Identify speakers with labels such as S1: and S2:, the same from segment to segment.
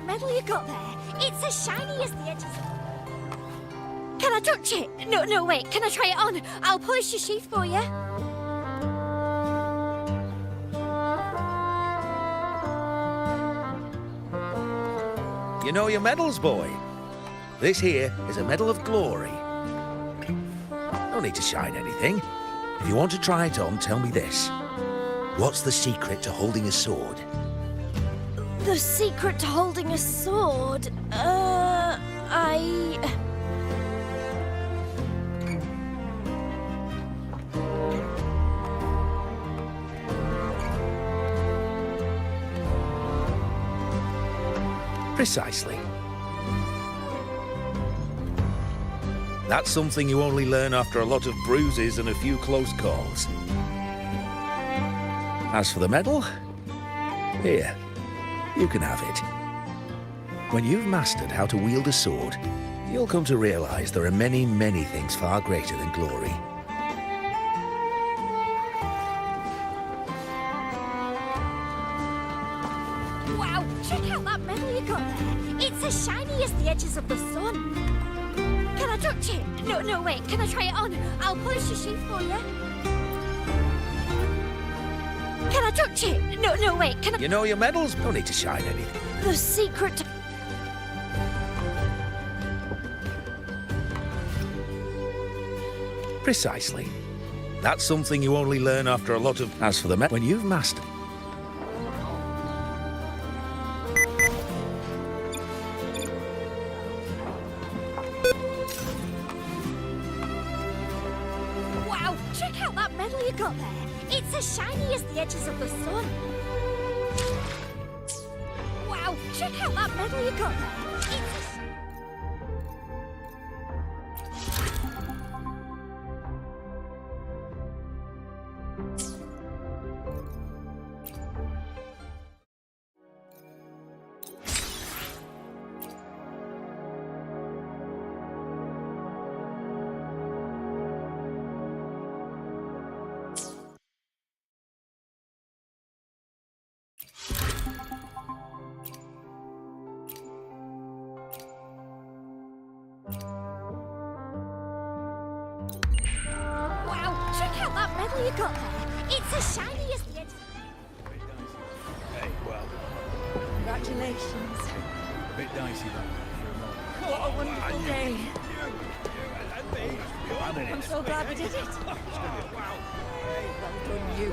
S1: that medal you got there? It's as shiny as the edges. Can I touch it? No, wait. Can I try it on? I'll polish your sheath for you.
S2: You know your medals, boy. This here is a medal of glory. No need to shine anything. If you want to try it on, tell me this. What's the secret to holding a sword?
S1: The secret to holding a sword?
S2: Precisely. That's something you only learn after a lot of bruises and a few close calls. As for the medal, here, you can have it. When you've mastered how to wield a sword, you'll come to realize there are many, many things far greater than glory.
S1: Wow, check out that medal you got there. It's as shiny as the edges of the sun. Can I touch it? No, wait. Can I try it on? I'll polish your sheath for you. Can I touch it? No, wait. Can I...
S2: You know your medals? No need to shine anything.
S1: The secret to...
S2: Precisely. That's something you only learn after a lot of... As for the medal, when you've mastered...
S1: Wow, check out that medal you got there. It's as shiny as the edges of the sun. Wow, check out that medal you got there. It's as... Wow, check out that medal you got there. It's as shiny as the edges.
S3: Hey, well,
S1: Congratulations.
S3: a bit dicey though.
S1: What a wonderful day. I'm so glad we did it.
S3: Wow.
S1: Well done, you.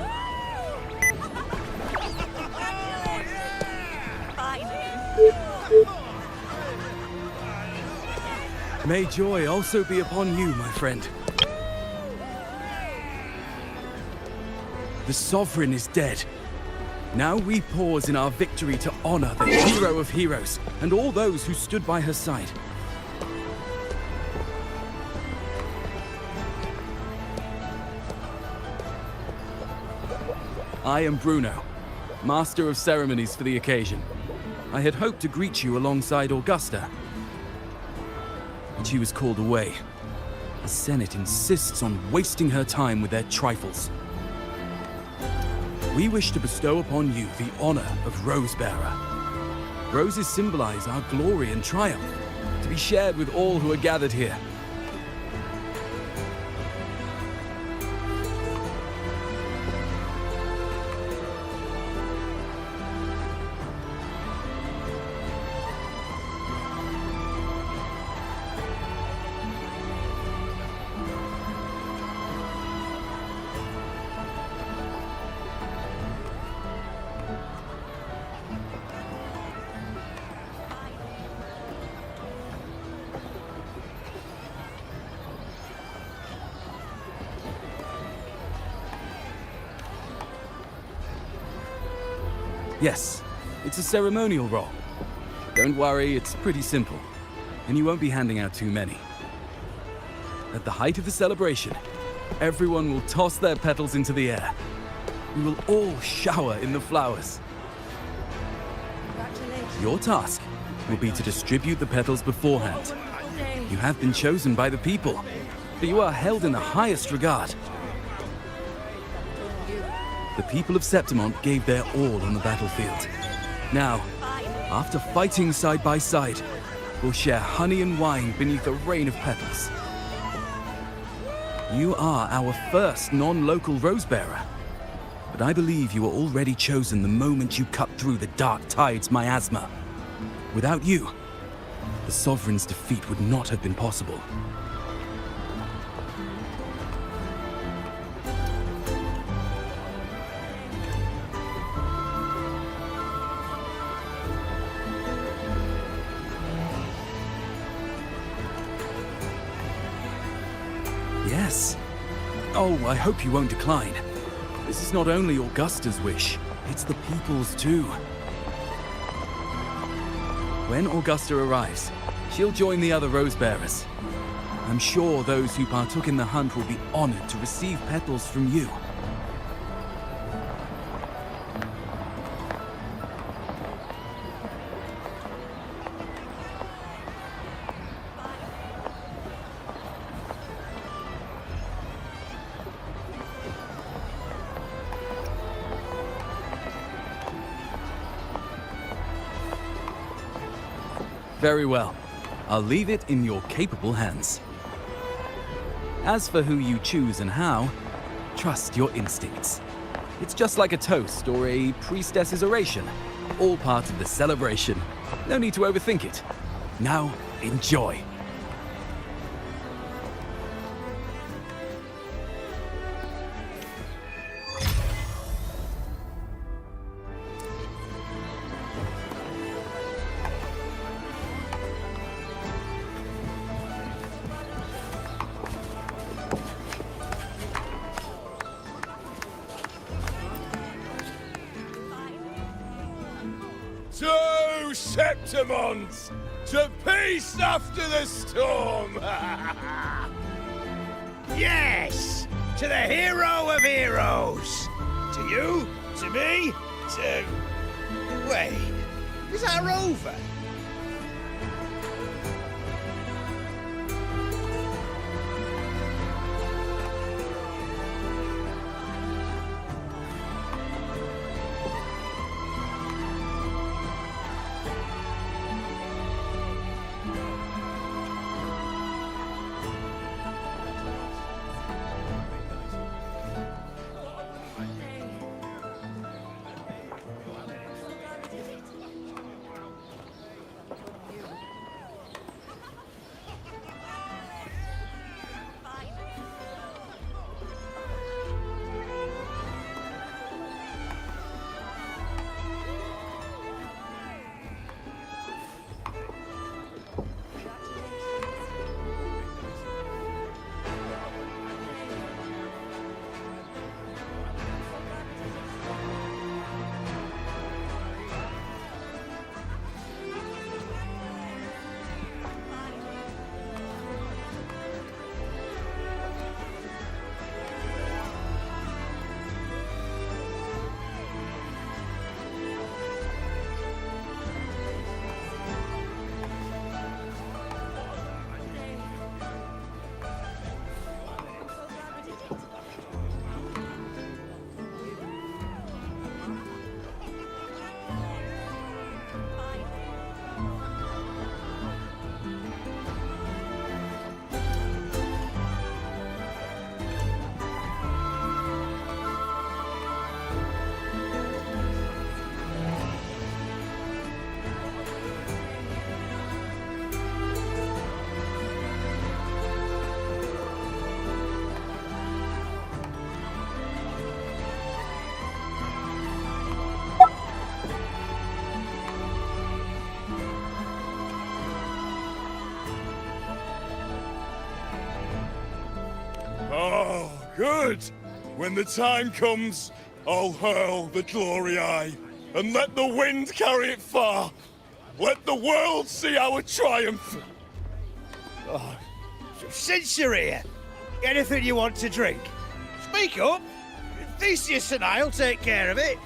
S1: Finally.
S4: May joy also be upon you, my friend. The Sovereign is dead. Now we pause in our victory to honor the hero of heroes and all those who stood by her side. I am Bruno, Master of Ceremonies for the occasion. I had hoped to greet you alongside Augusta, but she was called away. The Senate insists on wasting her time with their trifles. We wish to bestow upon you the honor of Rose Bearer. Roses symbolize our glory and triumph, to be shared with all who are gathered here. Yes, it's a ceremonial roll. Don't worry, it's pretty simple, and you won't be handing out too many. At the height of the celebration, everyone will toss their petals into the air. We will all shower in the flowers.
S1: Congratulations.
S4: Your task will be to distribute the petals beforehand.
S1: Day.
S4: You have been chosen by the people, but you are held in the highest regard. The people of Septimont gave their all on the battlefield. Now, After fighting side by side, we'll share honey and wine beneath a rain of petals. You are our first non-local rose-bearer, but I believe you were already chosen the moment you cut through the dark tide's miasma. Without you, the Sovereign's defeat would not have been possible. Yes. Oh, I hope you won't decline. This is not only Augusta's wish, it's the people's too. When Augusta arrives, she'll join the other rose bearers. I'm sure those who partook in the hunt will be honored to receive petals from you. Very well. I'll leave it in your capable hands. As for who you choose and how, trust your instincts. It's just like a toast or a priestess's oration, all part of the celebration. No need to overthink it. Now, enjoy.
S3: Two Septimons to peace after the storm!
S5: Yes! To the hero of heroes! To you, to me, to... Wait, is that a rover?
S3: Oh, good! When the time comes, I'll hurl the glory eye, and let the wind carry it far. Let the world see our triumph.
S5: Oh, since you're here, anything you want to drink? Speak up. Theseus and I'll take care of it.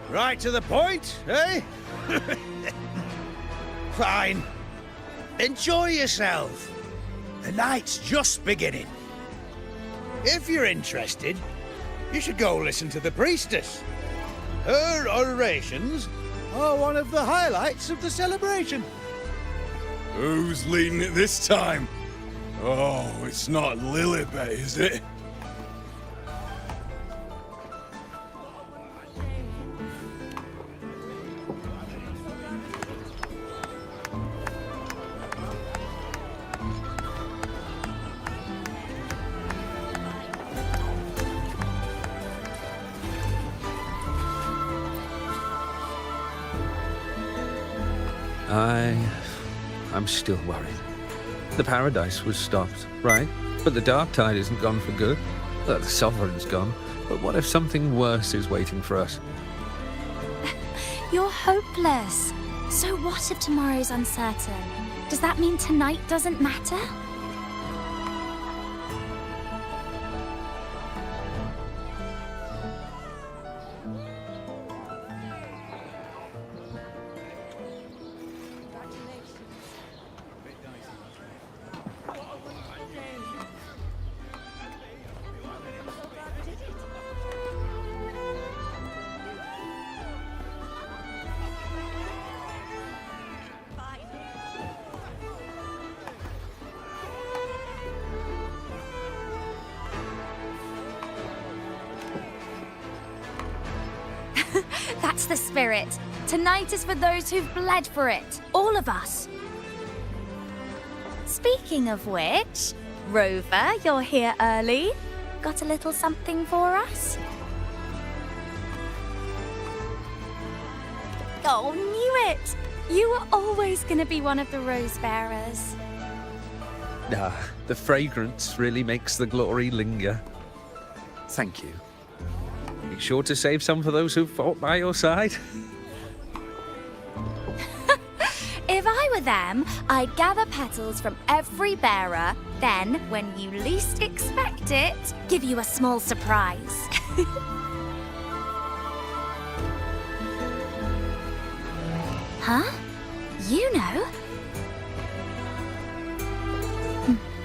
S5: Right to the point, eh? Fine. Enjoy yourself. The night's just beginning. If you're interested, you should go listen to the priestess. Her orations are one of the highlights of the celebration.
S3: Who's leading it this time? Oh, it's not Lilibet, is it?
S2: I'm still worried. The paradise was stopped, right? But the dark tide isn't gone for good. The sovereign's gone. But what if something worse is waiting for us?
S1: You're hopeless. So what if tomorrow's uncertain? Does that mean tonight doesn't matter? That's the spirit. Tonight is for those who've bled for it. All of us. Speaking of which, Rover, you're here early. Got a little something for us? Oh, knew it! You were always going to be one of the rose bearers.
S2: The fragrance really makes the glory linger. Thank you. Be sure to save some for those who fought by your side.
S1: If I were them, I'd gather petals from every bearer, then, when you least expect it, give you a small surprise. Huh? You know?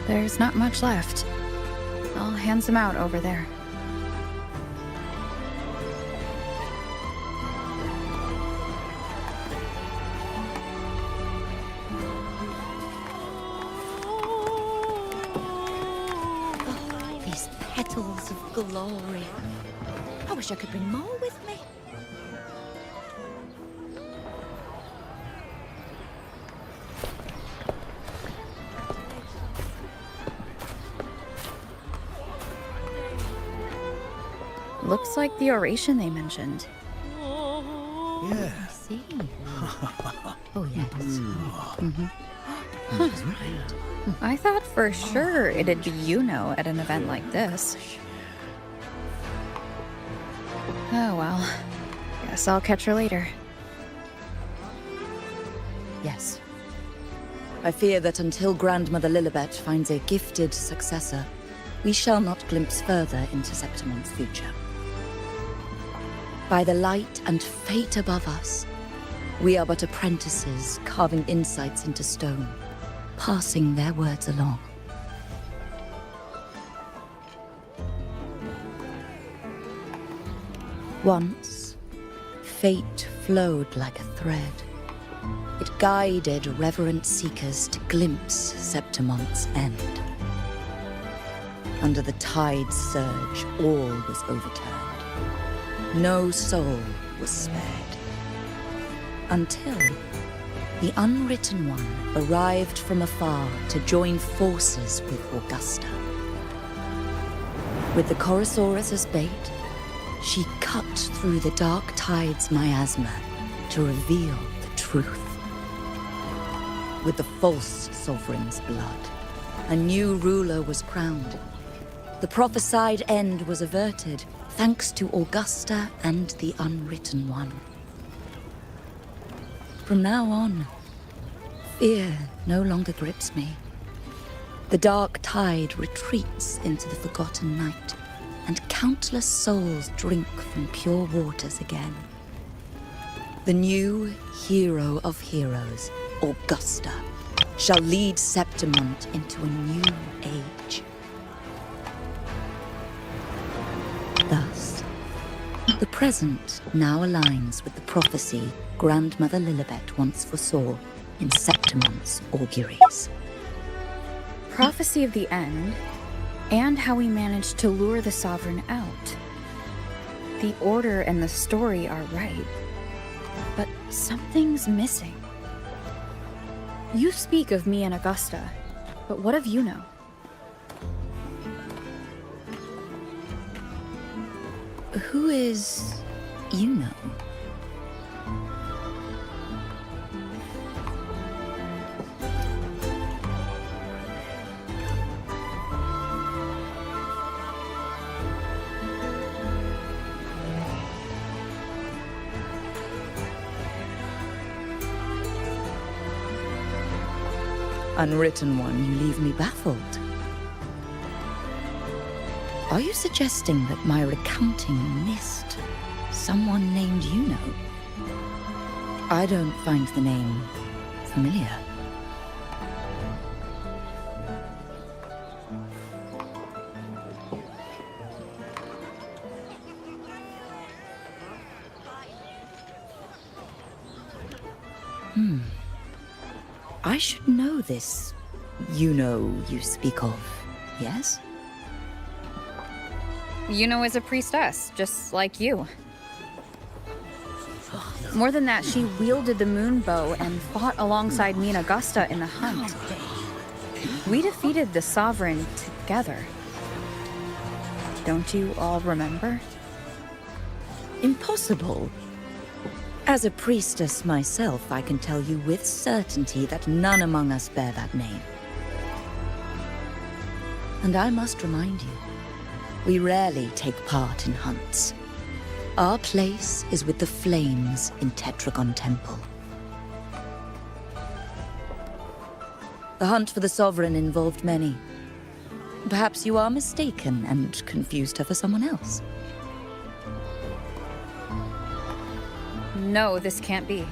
S6: There's not much left. I'll hand some out over there.
S1: These petals of glory. I wish I could bring more with me.
S6: Looks like the oration they mentioned.
S5: Yeah.
S1: I see. Oh, yes.
S6: I thought for sure it'd be at an event like this. Oh well. Guess I'll catch her later.
S7: Yes. I fear that until Grandmother Lilibet finds a gifted successor, we shall not glimpse further into Septimon's future. By the light and fate above us, we are but apprentices carving insights into stone, passing their words along. Once, fate flowed like a thread. It guided reverent seekers to glimpse Septimon's end. Under the tide's surge, all was overturned. No soul was spared. Until the Unwritten One arrived from afar to join forces with Augusta. With the Chorosaurus as bait, she cut through the dark tide's miasma to reveal the truth. With the false sovereign's blood, a new ruler was crowned. The prophesied end was averted, thanks to Augusta and the Unwritten One. From now on, fear no longer grips me. The dark tide retreats into the forgotten night, and countless souls drink from pure waters again. The new hero of heroes, Augusta, shall lead Septimont into a new age. Thus, the present now aligns with the prophecy Grandmother Lilibet once foresaw in Septimont's auguries.
S6: Prophecy of the end, and how we managed to lure the Sovereign out. The order and the story are right, but something's missing. You speak of me and Augusta, but what of Yuno?
S7: Who is Yuno? Unwritten one, you leave me baffled. Are you suggesting that my recounting missed someone named Yuno? I don't find the name familiar. I should know this Yuno you speak of, yes?
S6: Yuno is a priestess, just like you. More than that, she wielded the moon bow and fought alongside me and Augusta in the hunt. We defeated the Sovereign together. Don't you all remember?
S7: Impossible. As a priestess myself, I can tell you with certainty that none among us bear that name. And I must remind you, we rarely take part in hunts. Our place is with the flames in Tetragon Temple. The hunt for the Sovereign involved many. Perhaps you are mistaken and confused her for someone else.
S6: No, this can't be.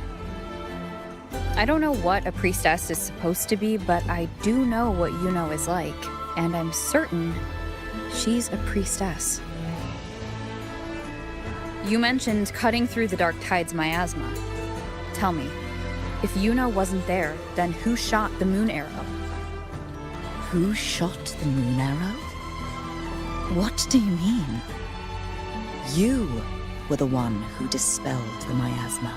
S6: I don't know what a priestess is supposed to be, but I do know what Yuno is like, and I'm certain she's a priestess. You mentioned cutting through the dark tide's miasma. Tell me, if Yuno wasn't there, then who shot the moon arrow?
S7: Who shot the moon arrow? What do you mean? You were the one who dispelled the miasma.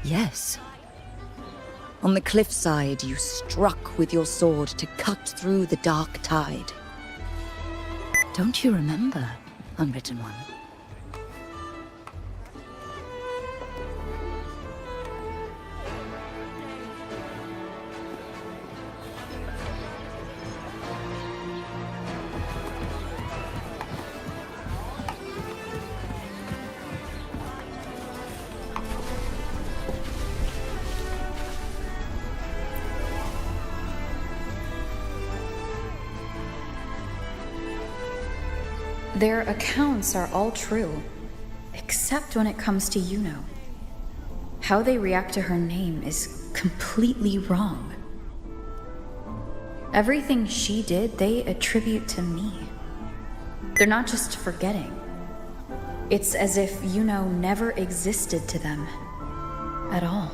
S7: Yes. On the cliffside, you struck with your sword to cut through the dark tide. Don't you remember, Unwritten One?
S6: Their accounts are all true, except when it comes to Yuno. How they react to her name is completely wrong. Everything she did, they attribute to me. They're not just forgetting. It's as if Yuno never existed to them at all.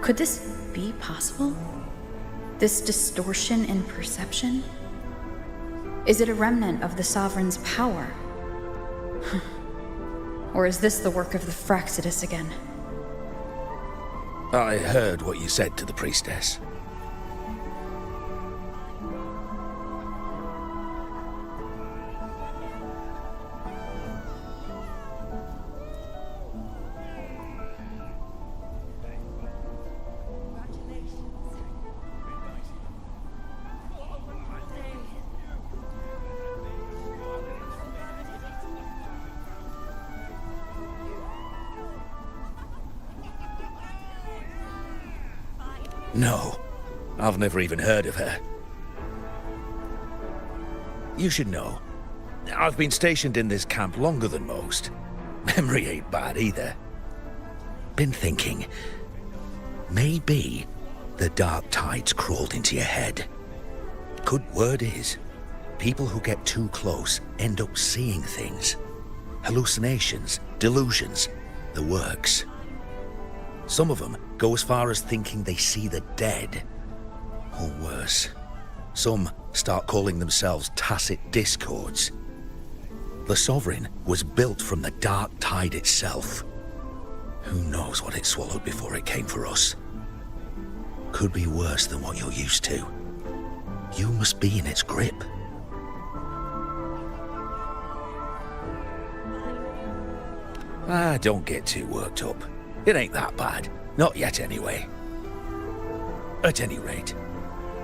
S6: Could this be possible? This distortion in perception? Is it a remnant of the Sovereign's power? Or is this the work of the Fraxidus again?
S2: I heard what you said to the priestess. No, I've never even heard of her. You should know, I've been stationed in this camp longer than most. Memory ain't bad either. Been thinking, maybe the dark tides crawled into your head. Good word is, people who get too close end up seeing things. Hallucinations, delusions, the works. Some of them go as far as thinking they see the dead. Or worse, some start calling themselves tacit discords. The Sovereign was built from the dark tide itself. Who knows what it swallowed before it came for us? Could be worse than what you're used to. You must be in its grip. Don't get too worked up. It ain't that bad. Not yet, anyway. At any rate,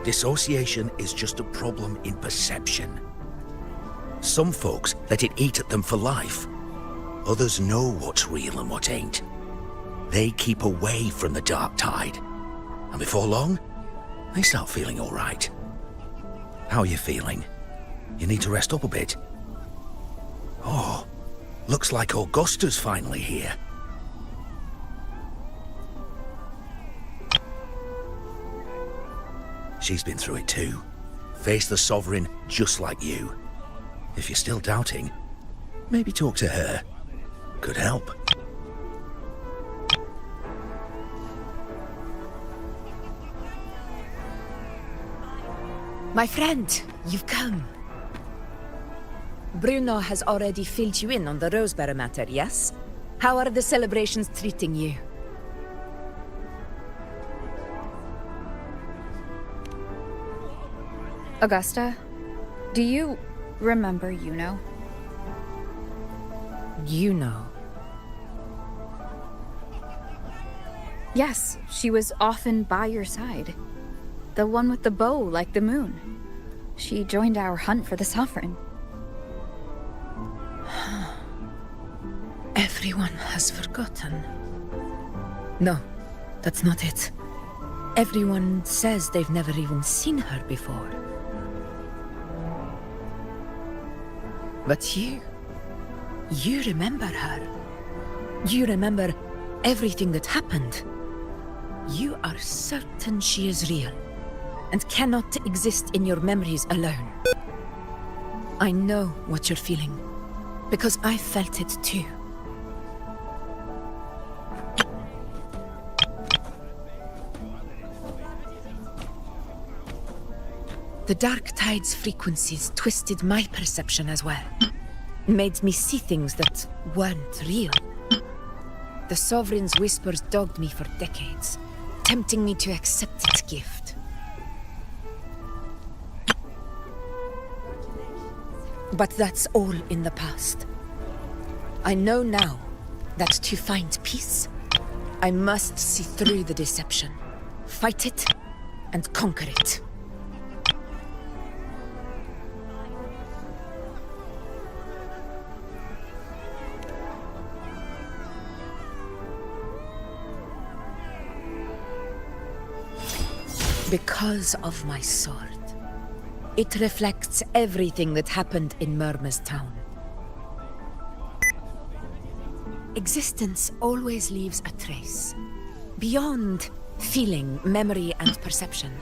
S2: dissociation is just a problem in perception. Some folks let it eat at them for life. Others know what's real and what ain't. They keep away from the dark tide. And before long, they start feeling all right. How are you feeling? You need to rest up a bit. Oh, looks like Augusta's finally here. She's been through it too. Faced the Sovereign just like you. If you're still doubting, maybe talk to her. Could help.
S8: My friend, you've come. Bruno has already filled you in on the Rosebearer matter, yes? How are the celebrations treating you?
S6: Augusta, do you remember Yuno?
S8: You know.
S6: Yes, she was often by your side. The one with the bow like the moon. She joined our hunt for the Sovereign.
S8: Everyone has forgotten. No, that's not it. Everyone says they've never even seen her before. But you remember her. You remember everything that happened. You are certain she is real and cannot exist in your memories alone. I know what you're feeling, because I felt it too. The Dark Tide's frequencies twisted my perception as well. Made me see things that weren't real. The Sovereign's whispers dogged me for decades, tempting me to accept its gift. But that's all in the past. I know now that to find peace, I must see through the deception, fight it, and conquer it. Because of my sword. It reflects everything that happened in Murma's town. Existence always leaves a trace. Beyond feeling, memory, and perception.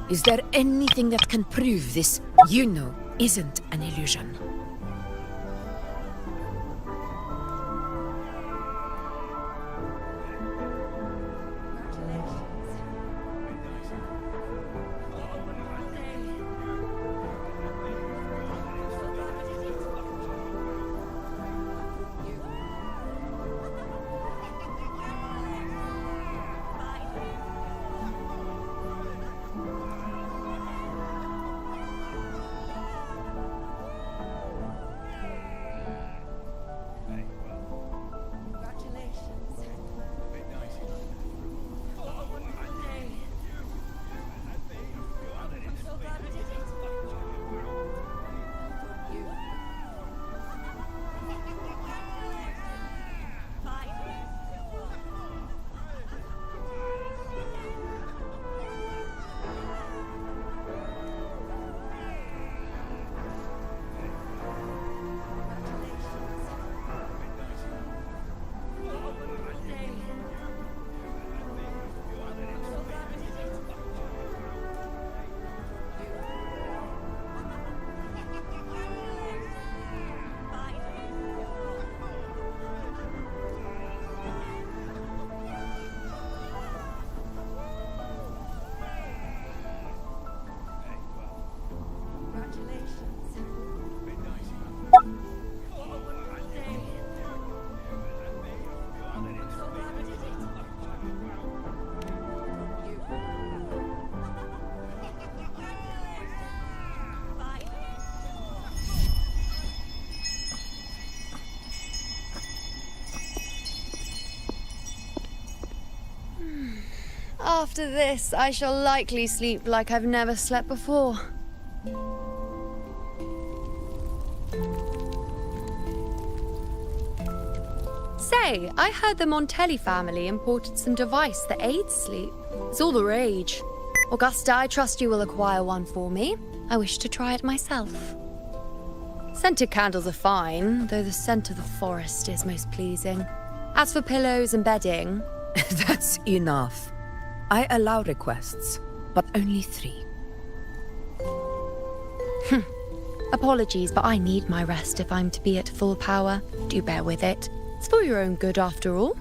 S8: Is there anything that can prove this, you know, isn't an illusion?
S9: After this, I shall likely sleep like I've never slept before. Say, I heard the Montelli family imported some device that aids sleep. It's all the rage. Augusta, I trust you will acquire one for me. I wish to try it myself. Scented candles are fine, though the scent of the forest is most pleasing. As for pillows and bedding...
S8: That's enough. I allow requests, but only 3.
S9: Apologies, but I need my rest if I'm to be at full power. Do bear with it. It's for your own good, after all.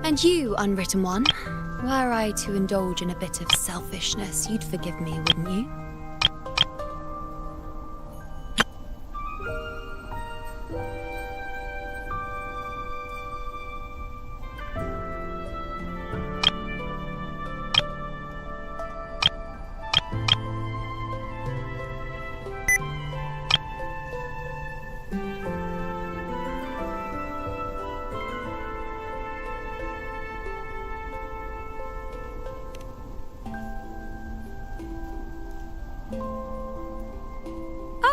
S9: And you, unwritten one, were I to indulge in a bit of selfishness, you'd forgive me, wouldn't you?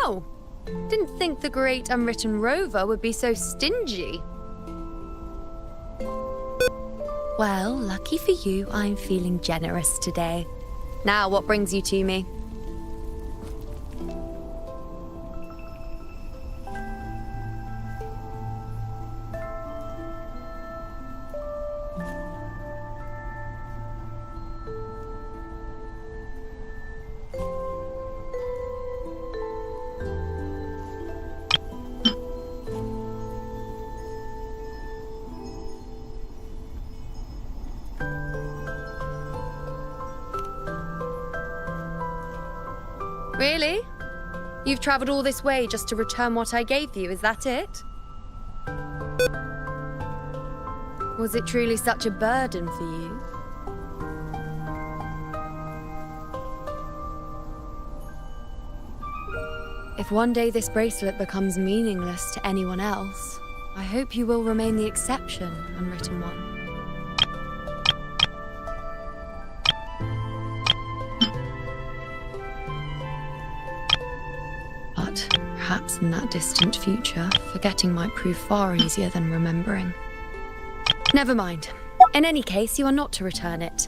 S9: Oh, didn't think the great unwritten rover would be so stingy. Well, lucky for you, I'm feeling generous today. Now, what brings you to me? Really? You've travelled all this way just to return what I gave you, is that it? Was it truly such a burden for you? If one day this bracelet becomes meaningless to anyone else, I hope you will remain the exception, unwritten one. But perhaps in that distant future, forgetting might prove far easier than remembering. Never mind. In any case, you are not to return it.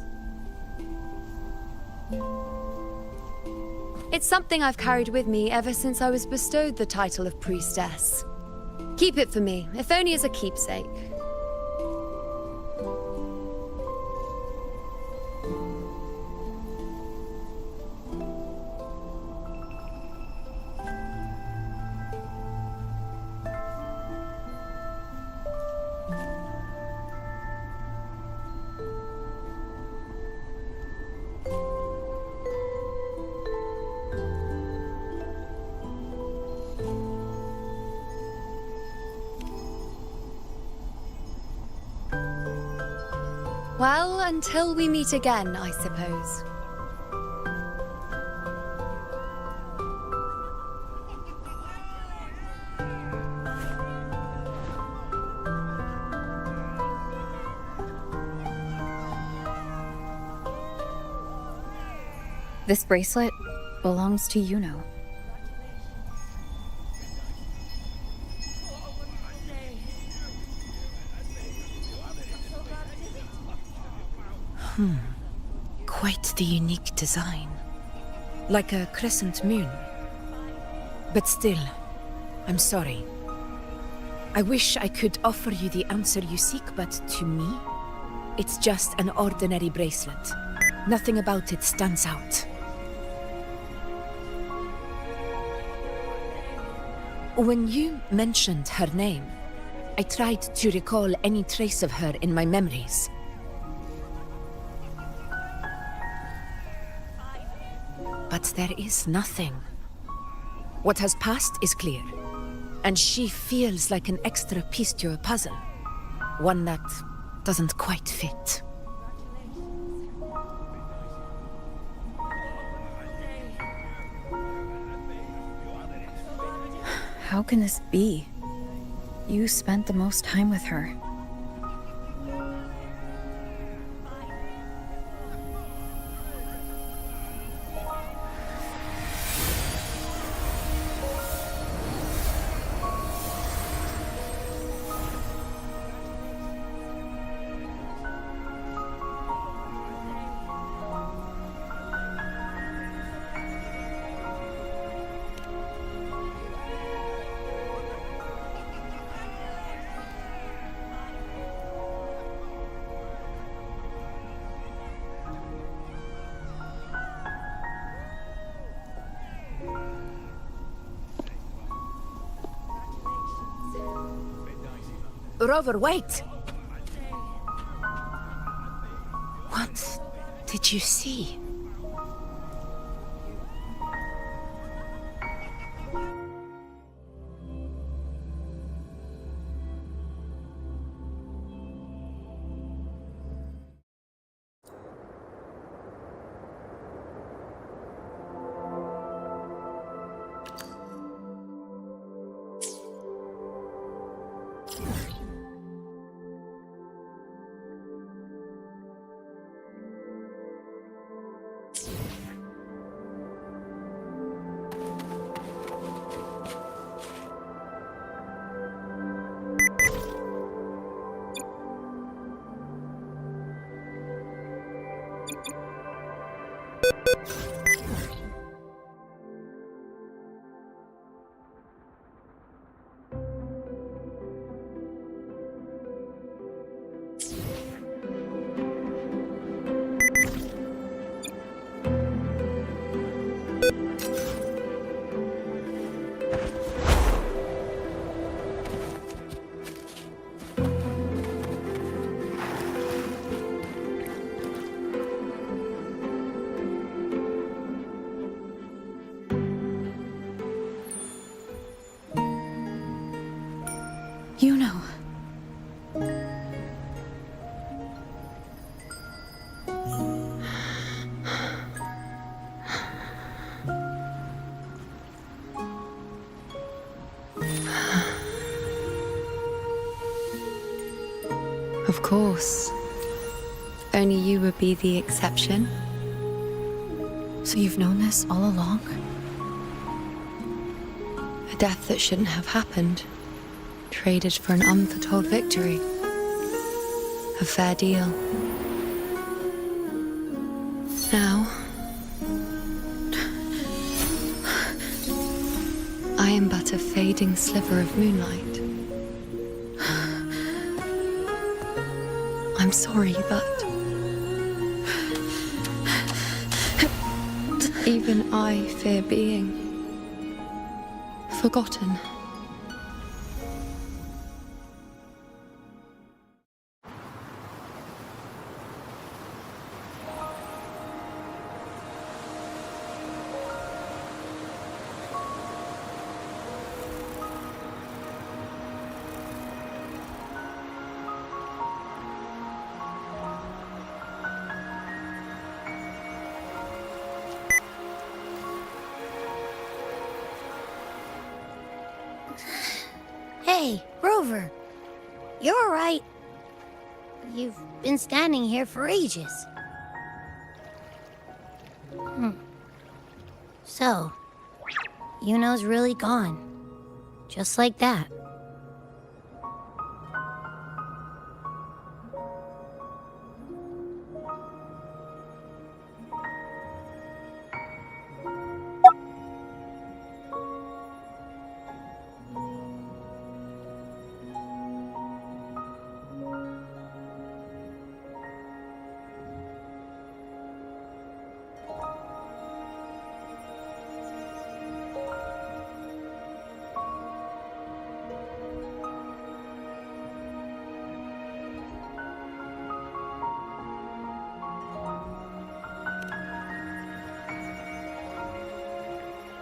S9: It's something I've carried with me ever since I was bestowed the title of priestess. Keep it for me, if only as a keepsake. Well, until we meet again, I suppose.
S6: This bracelet belongs to Yuno.
S8: Quite the unique design. Like a crescent moon. But still, I'm sorry. I wish I could offer you the answer you seek, but to me, it's just an ordinary bracelet. Nothing about it stands out. When you mentioned her name, I tried to recall any trace of her in my memories. But there is nothing. What has passed is clear, and she feels like an extra piece to a puzzle. One that doesn't quite fit.
S6: How can this be? You spent the most time with her.
S8: Rover, wait! What did you see? You know.
S9: Of course. Only you would be the exception.
S7: So you've known this all along?
S9: A death that shouldn't have happened. Traded for an unforetold victory. A fair deal. Now, I am but a fading sliver of moonlight. I'm sorry, but even I fear being forgotten.
S1: Hey, Rover. You're all right. You've been standing here for ages. So, Yuno's really gone. Just like that.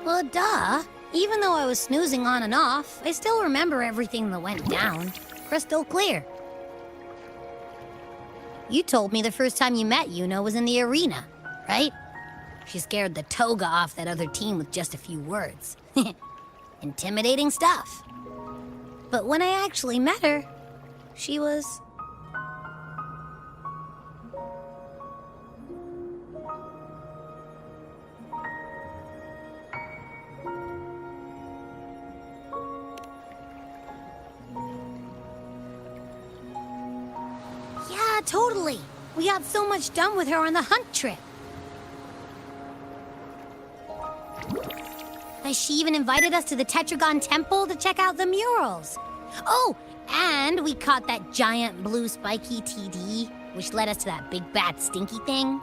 S1: Well, duh. Even though I was snoozing on and off, I still remember everything that went down. Crystal clear. You told me the first time you met Yuno was in the arena, right? She scared the toga off that other team with just a few words.
S10: intimidating stuff. But when I actually met her, she was... Yeah, totally. We got so much done with her on the hunt trip. She even invited us to the Tetragon Temple to check out the murals. Oh, and we caught that giant blue spiky TD, which led us to that big bad stinky thing.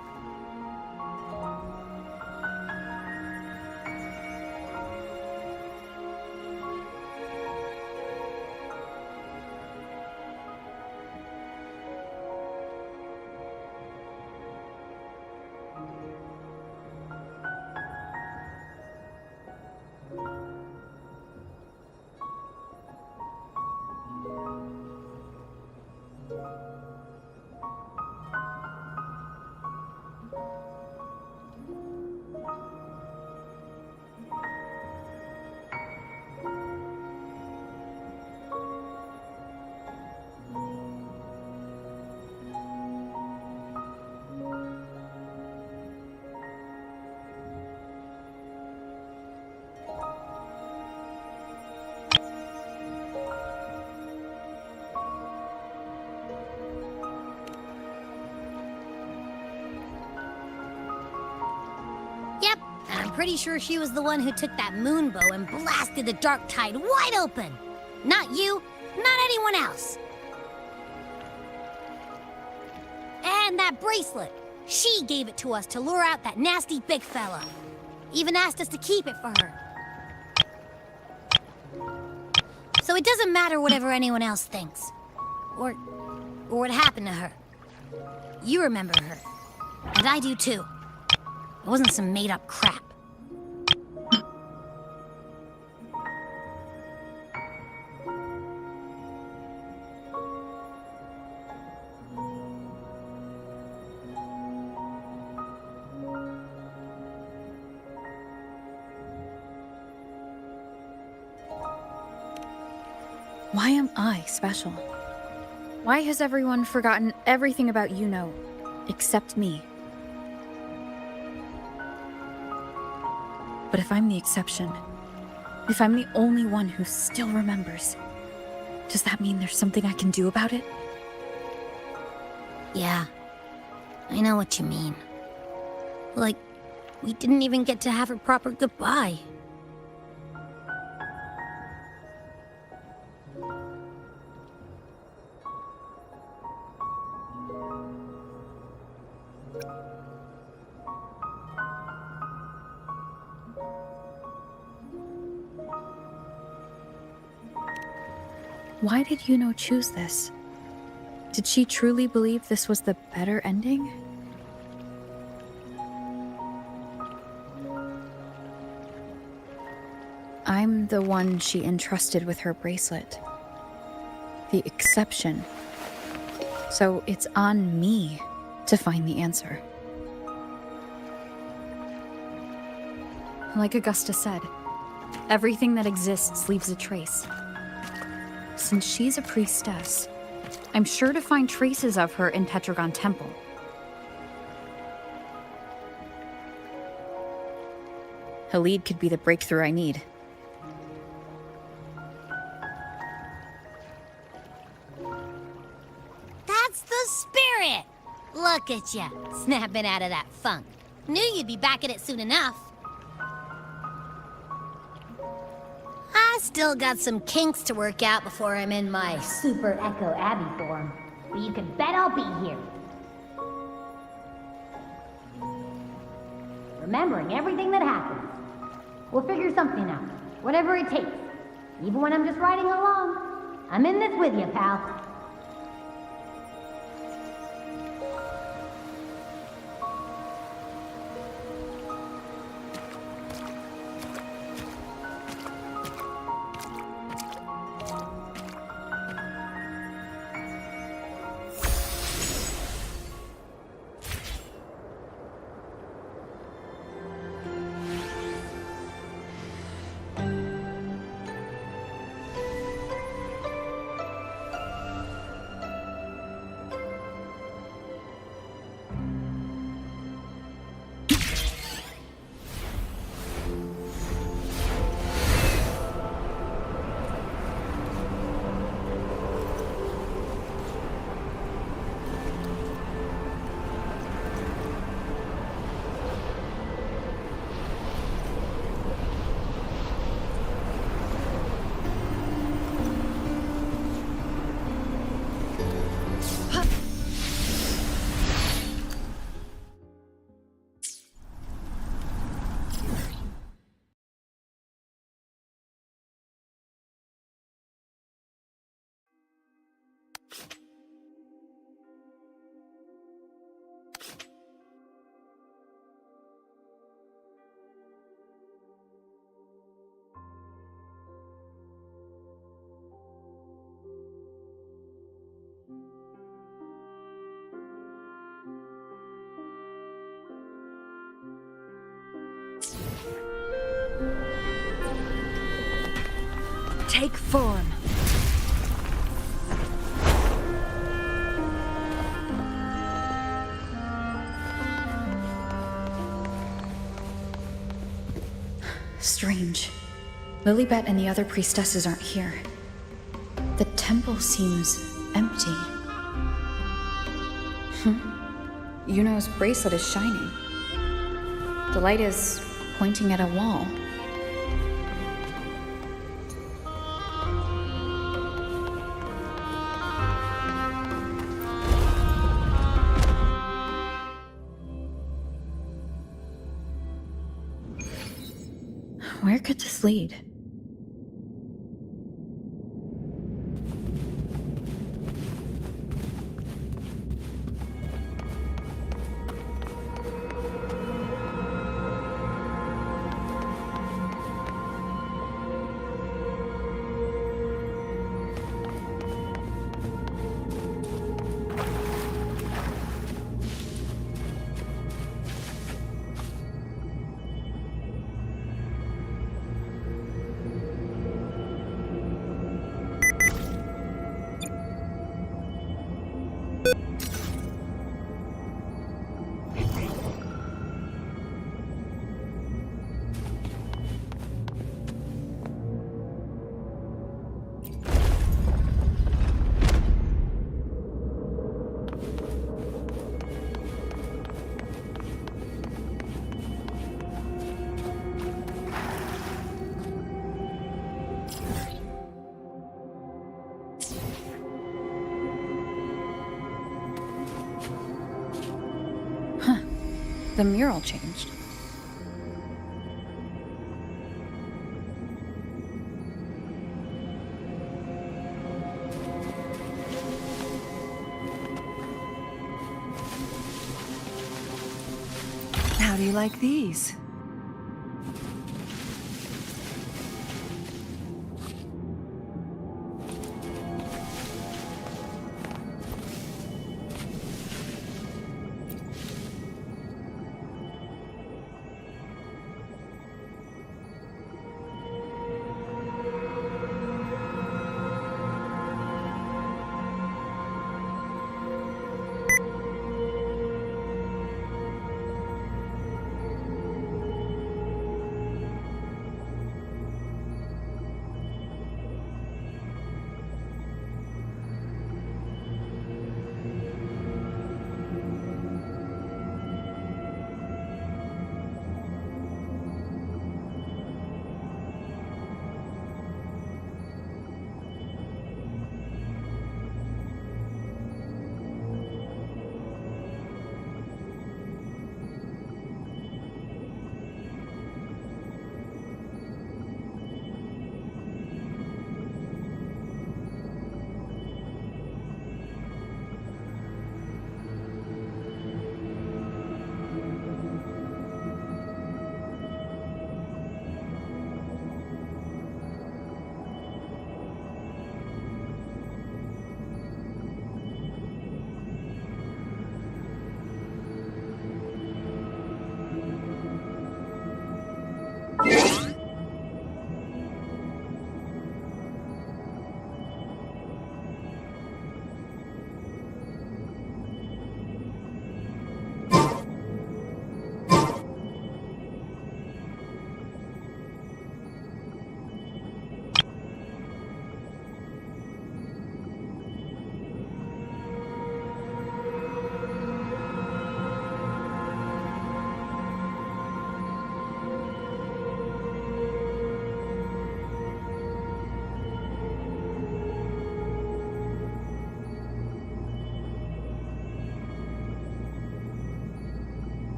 S10: Yep, and I'm pretty sure she was the one who took that moon bow and blasted the dark tide wide open. Not you, not anyone else. And that bracelet. She gave it to us to lure out that nasty big fella. Even asked us to keep it for her. So it doesn't matter whatever anyone else thinks. Or what happened to her. You remember her. And I do too. It wasn't some made-up crap.
S6: Why am I special? Why has everyone forgotten everything about Yuno, except me? But if I'm the exception, if I'm the only one who still remembers, does that mean there's something I can do about it?
S10: Yeah, I know what you mean. Like, we didn't even get to have a proper goodbye.
S6: Why did Yuno choose this? Did she truly believe this was the better ending? I'm the one she entrusted with her bracelet. The exception. So it's on me to find the answer. Like Augusta said, everything that exists leaves a trace. Since she's a priestess, I'm sure to find traces of her in Tetragon Temple. Halid could be the breakthrough I need.
S10: That's the spirit! Look at ya, snapping out of that funk. Knew you'd be back at it soon enough. I still got some kinks to work out before I'm in my Super Echo Abbey form. But you can bet I'll be here. Remembering everything that happens. We'll figure something out. Whatever it takes. Even when I'm just riding along. I'm in this with you, pal.
S8: take form.
S6: Strange. Lilibet and the other priestesses aren't here. The temple seems empty. Yuno's bracelet is shining. The light is pointing at a wall. Where could this lead? The mural changed.
S8: How do you like these?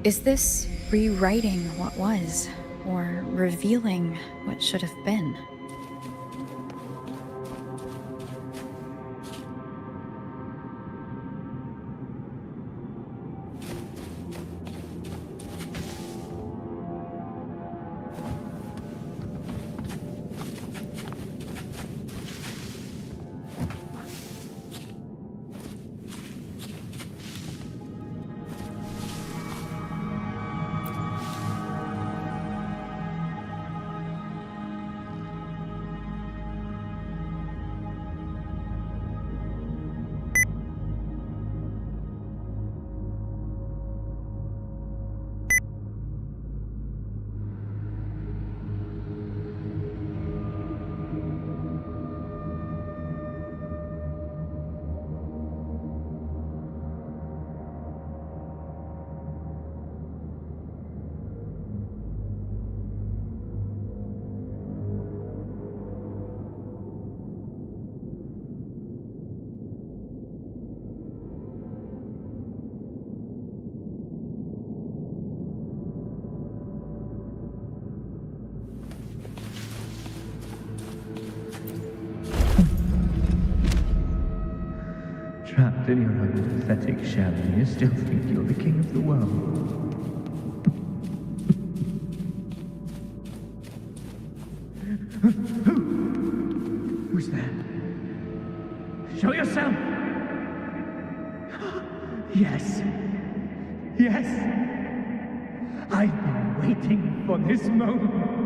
S6: Is this rewriting what was, or revealing what should have been?
S11: Trapped in your own pathetic shell, and you still think you're the king of the world. Who's there? Show yourself! Yes. Yes! I've been waiting for this moment.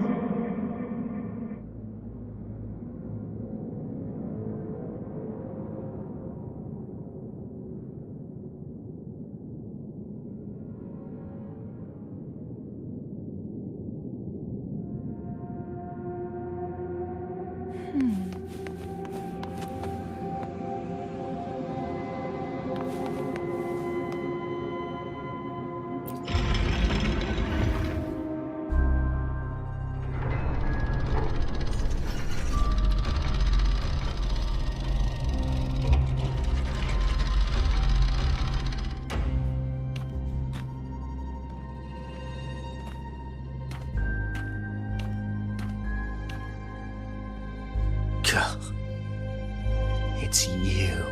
S12: It's you.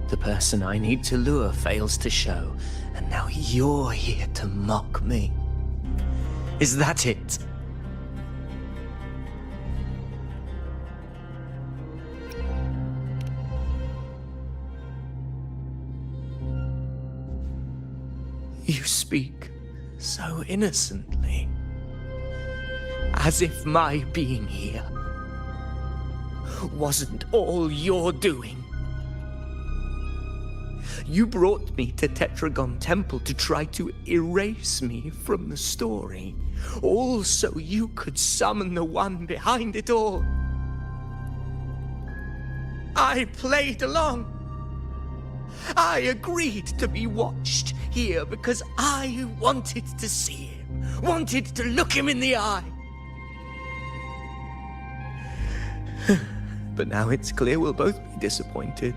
S12: The person I need to lure fails to show, and now you're here to mock me. Is that it? You speak so innocently, as if my being here wasn't all you're doing. You brought me to Tetragon Temple to try to erase me from the story, all so you could summon the one behind it all. I played along. I agreed to be watched here because I wanted to see him, wanted to look him in the eye. But now it's clear we'll both be disappointed.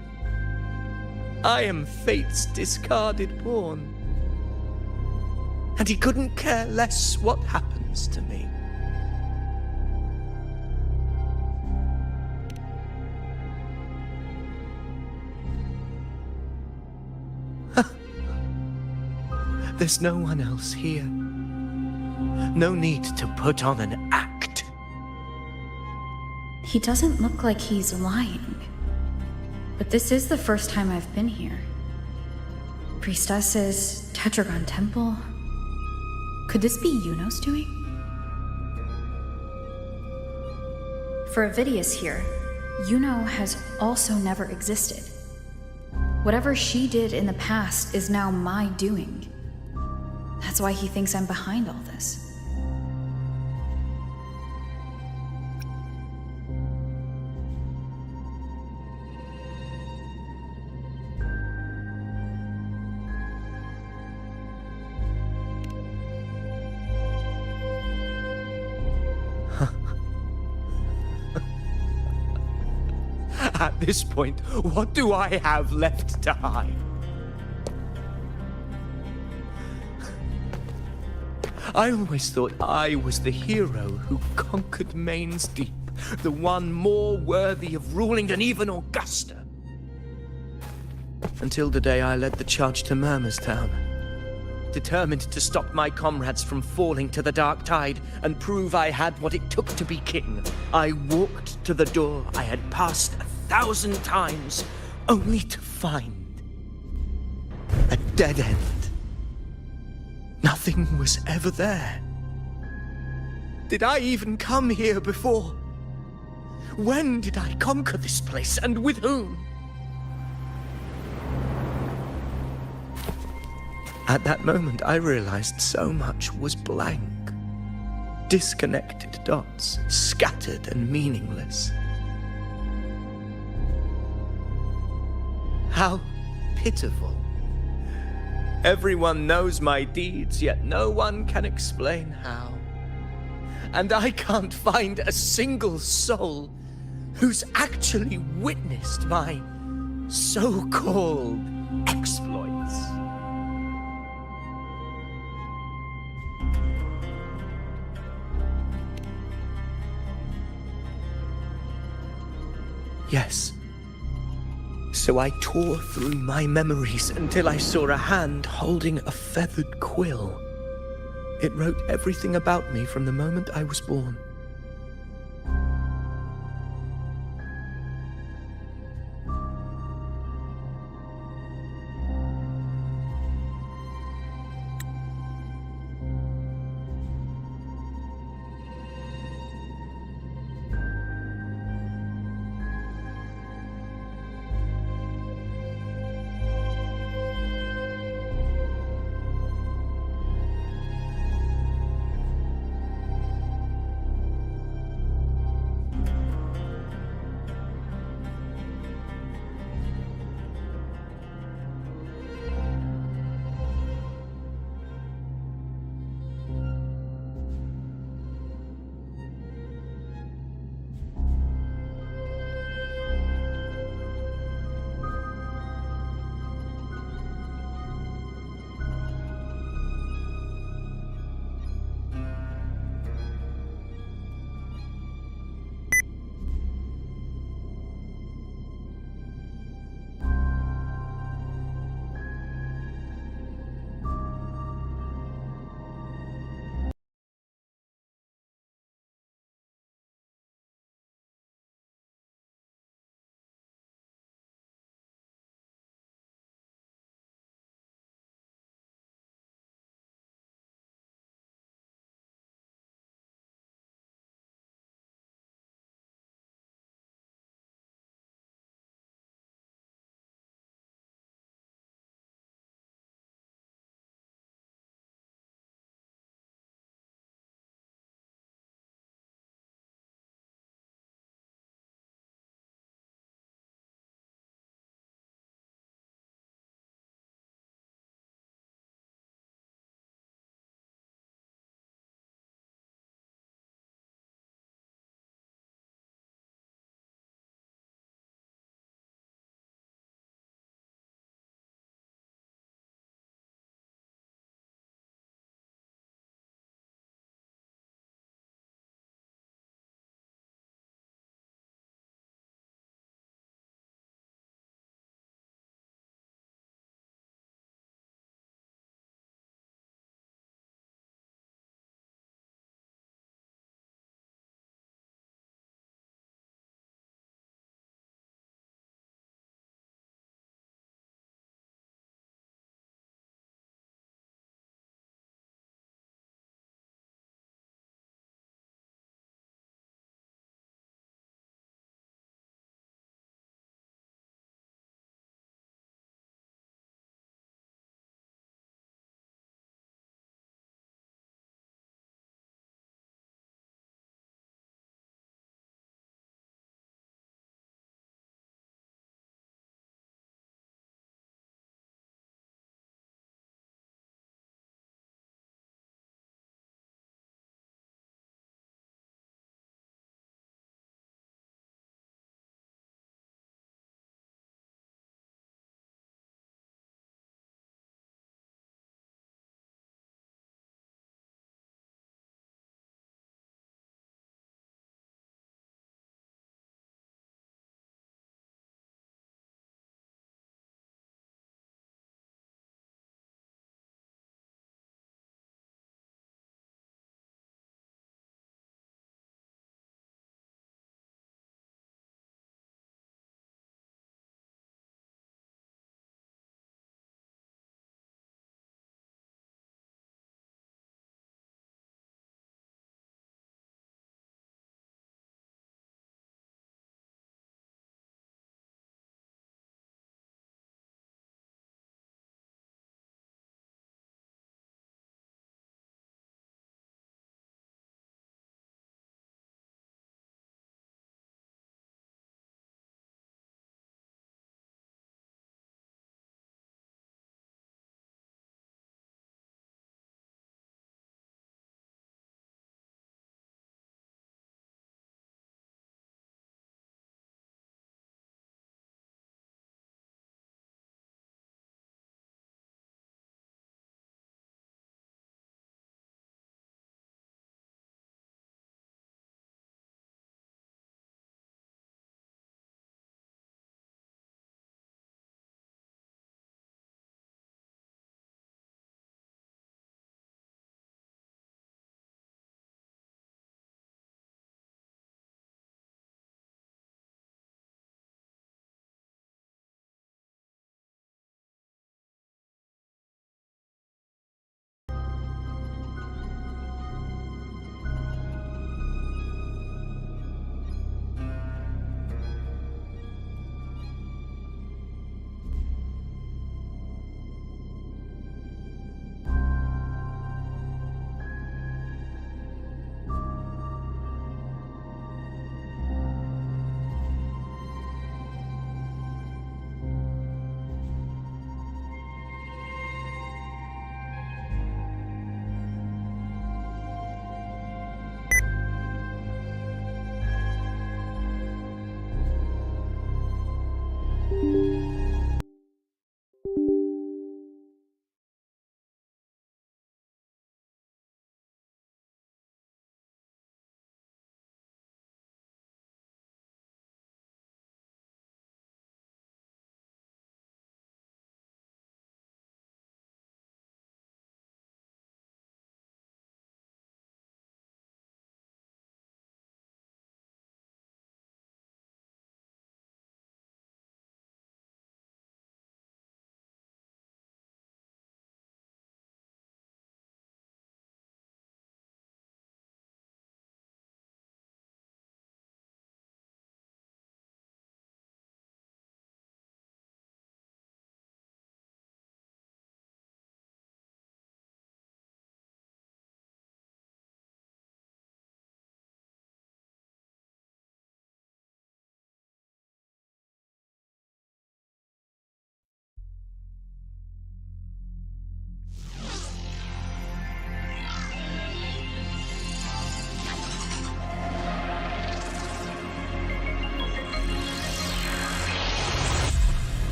S12: I am fate's discarded pawn, and he couldn't care less what happens to me. There's no one else here. No need to put on an act.
S6: He doesn't look like he's lying. But this is the first time I've been here. Priestesses, Tetragon Temple. Could this be Yuno's doing? For Avidius here, Yuno has also never existed. Whatever she did in the past is now my doing. That's why he thinks I'm behind all this.
S12: At this point, what do I have left to hide? I always thought I was the hero who conquered Main's Deep, the one more worthy of ruling than even Augusta. Until the day I led the charge to Murmur's Town, determined to stop my comrades from falling to the dark tide and prove I had what it took to be king. I walked to the door I had passed 1,000 times, only to find a dead end. Nothing was ever there. Did I even come here before? When did I conquer this place, and with whom? At that moment, I realized so much was blank. Disconnected dots, scattered and meaningless. How pitiful. Everyone knows my deeds, yet no one can explain how. And I can't find a single soul who's actually witnessed my so-called exploits. Yes. So I tore through my memories until I saw a hand holding a feathered quill. It wrote everything about me from the moment I was born.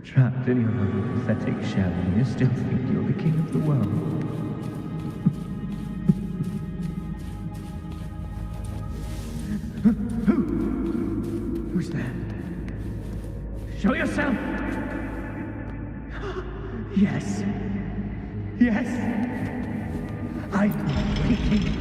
S11: Trapped in your own pathetic shell, and you still think you're the king of the world. Who's there? Show yourself! Yes. Yes. I'm waiting.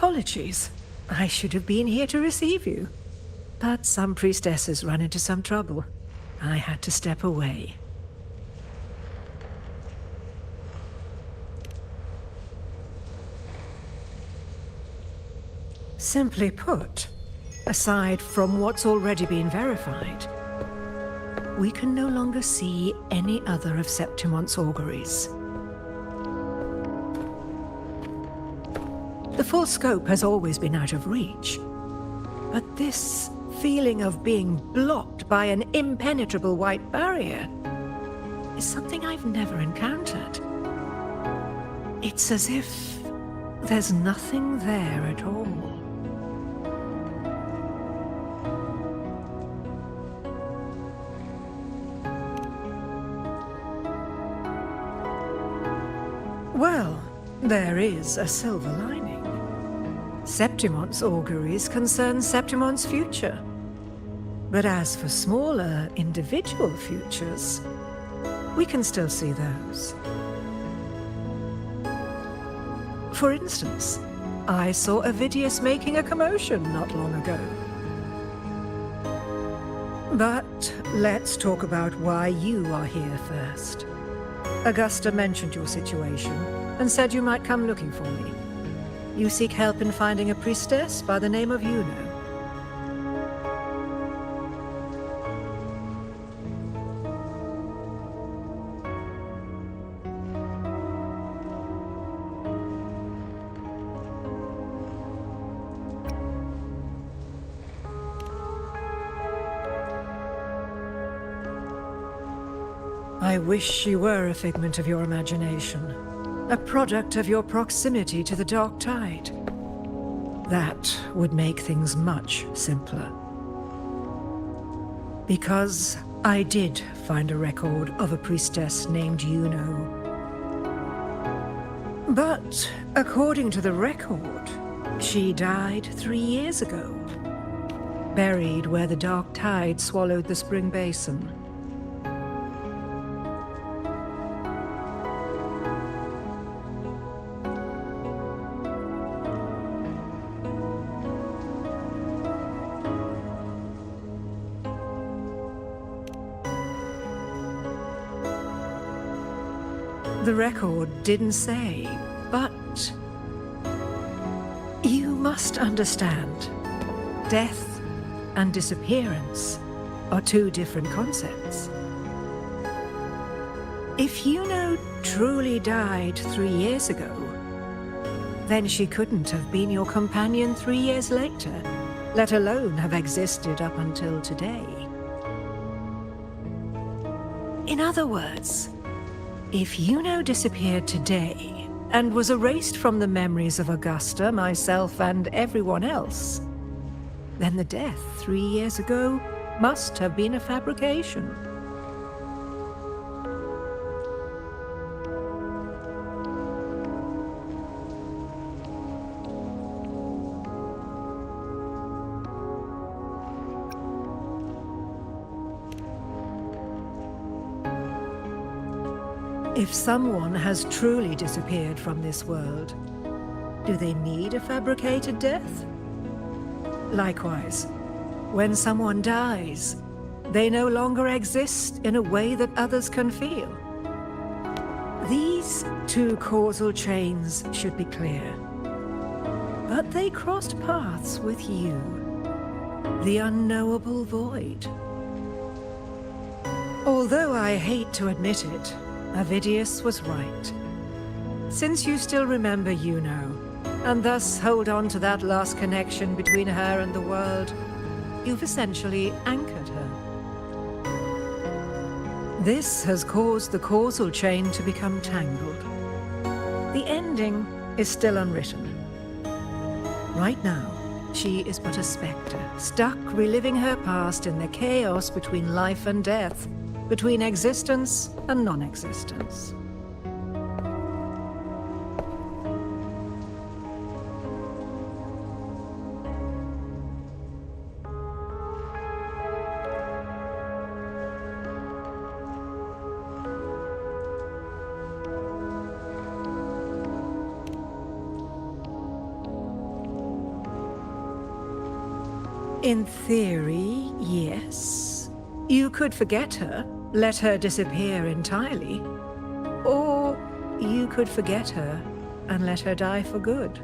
S8: apologies. I should have been here to receive you. But some priestesses run into some trouble. I had to step away. Simply put, aside from what's already been verified, we can no longer see any other of Septimon's auguries. The full scope has always been out of reach, but this feeling of being blocked by an impenetrable white barrier is something I've never encountered. It's as if there's nothing there at all. Well, there is a silver lining. Septimon's auguries concern Septimon's future. But as for smaller, individual futures, we can still see those. For instance, I saw Avidius making a commotion not long ago. But let's talk about why you are here first. Augusta mentioned your situation and said you might come looking for me. You seek help in finding a priestess by the name of Juno. I wish she were a figment of your imagination, a product of your proximity to the dark tide. That would make things much simpler. Because I did find a record of a priestess named Juno. But according to the record, she died 3 years ago, buried where the dark tide swallowed the spring basin. The record didn't say, but you must understand, death and disappearance are two different concepts. If Juno truly died 3 years ago, then she couldn't have been your companion 3 years later, let alone have existed up until today. In other words, if Juno disappeared today and was erased from the memories of Augusta, myself, and everyone else, then the death 3 years ago must have been a fabrication. If someone has truly disappeared from this world, do they need a fabricated death? Likewise, when someone dies, they no longer exist in a way that others can feel. These two causal chains should be clear. But they crossed paths with you, the unknowable void. Although I hate to admit it, Avidius was right. Since you still remember Juno, and thus hold on to that last connection between her and the world, you've essentially anchored her. This has caused the causal chain to become tangled. The ending is still unwritten. Right now, she is but a spectre, stuck reliving her past in the chaos between life and death, between existence and non-existence. In theory, yes. You could forget her, let her disappear entirely. Or you could forget her and let her die for good.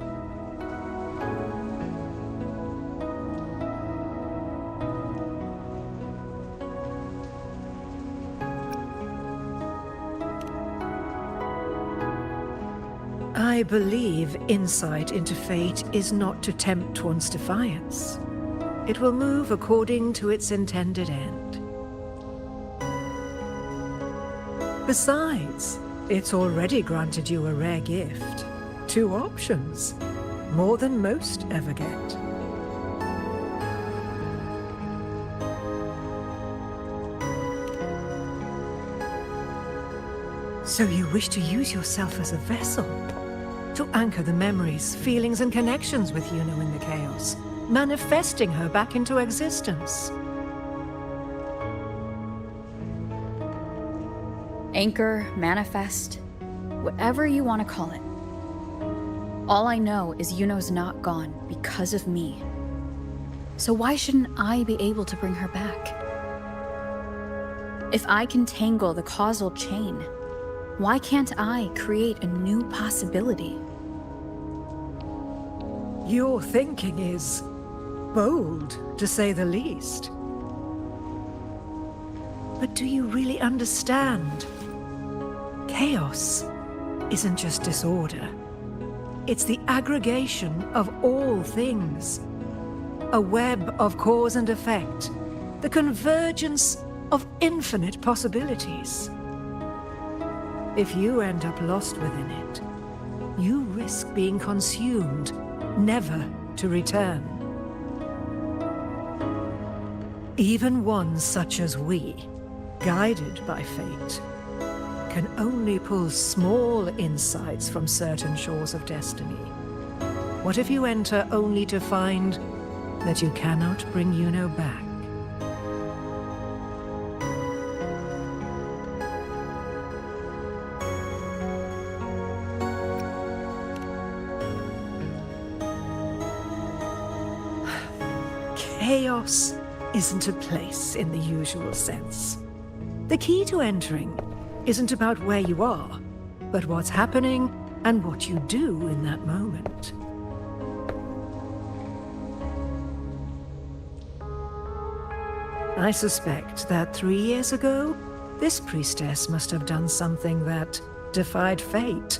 S8: I believe insight into fate is not to tempt one's defiance. It will move according to its intended end. Besides, it's already granted you a rare gift. 2 options, more than most ever get. So you wish to use yourself as a vessel? To anchor the memories, feelings, and connections with Yuno in the chaos, manifesting her back into existence.
S6: Anchor, manifest, whatever you want to call it. All I know is Yuno's not gone because of me. So why shouldn't I be able to bring her back? If I can tangle the causal chain, why can't I create a new possibility?
S8: Your thinking is bold, to say the least. But do you really understand? Chaos isn't just disorder. It's the aggregation of all things. A web of cause and effect. The convergence of infinite possibilities. If you end up lost within it, you risk being consumed, never to return. Even ones such as we, guided by fate, can only pull small insights from certain shores of destiny. What if you enter only to find that you cannot bring Yuno back? Chaos isn't a place in the usual sense. The key to entering isn't about where you are, but what's happening and what you do in that moment. I suspect that 3 years ago, this priestess must have done something that defied fate,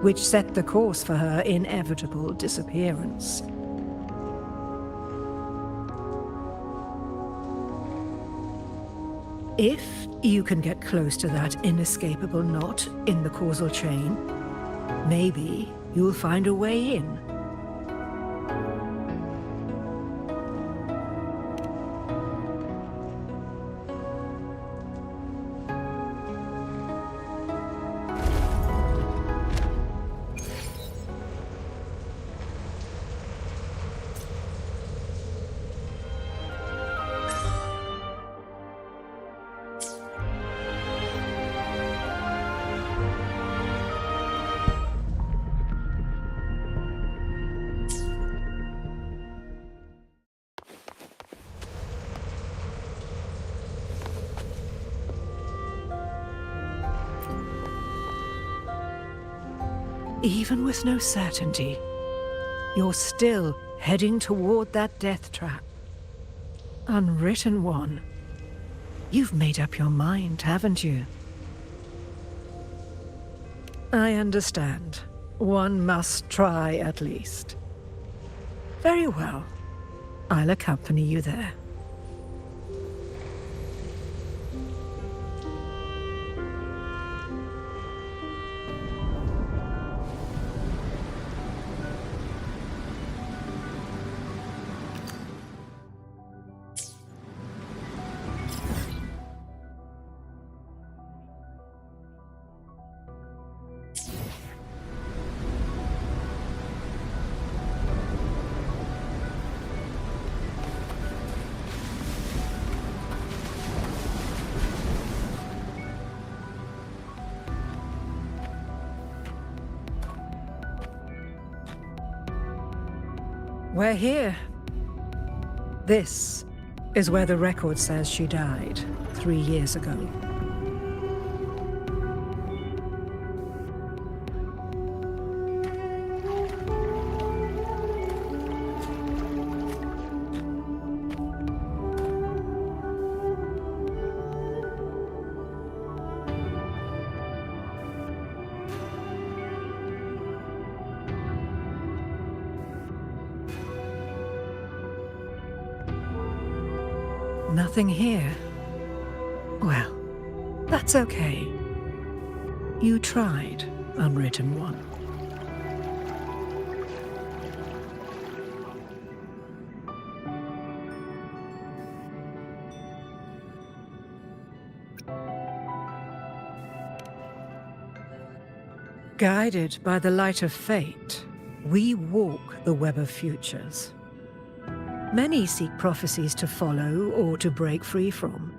S8: which set the course for her inevitable disappearance. If you can get close to that inescapable knot in the causal chain, maybe you'll find a way in. Even with no certainty, you're still heading toward that death trap. Unwritten one. You've made up your mind, haven't you? I understand. One must try at least. Very well. I'll accompany you there. We're here. This is where the record says she died 3 years ago. Nothing here. Well, that's okay. You tried, Unwritten One. Guided by the light of fate, we walk the web of futures. Many seek prophecies to follow or to break free from,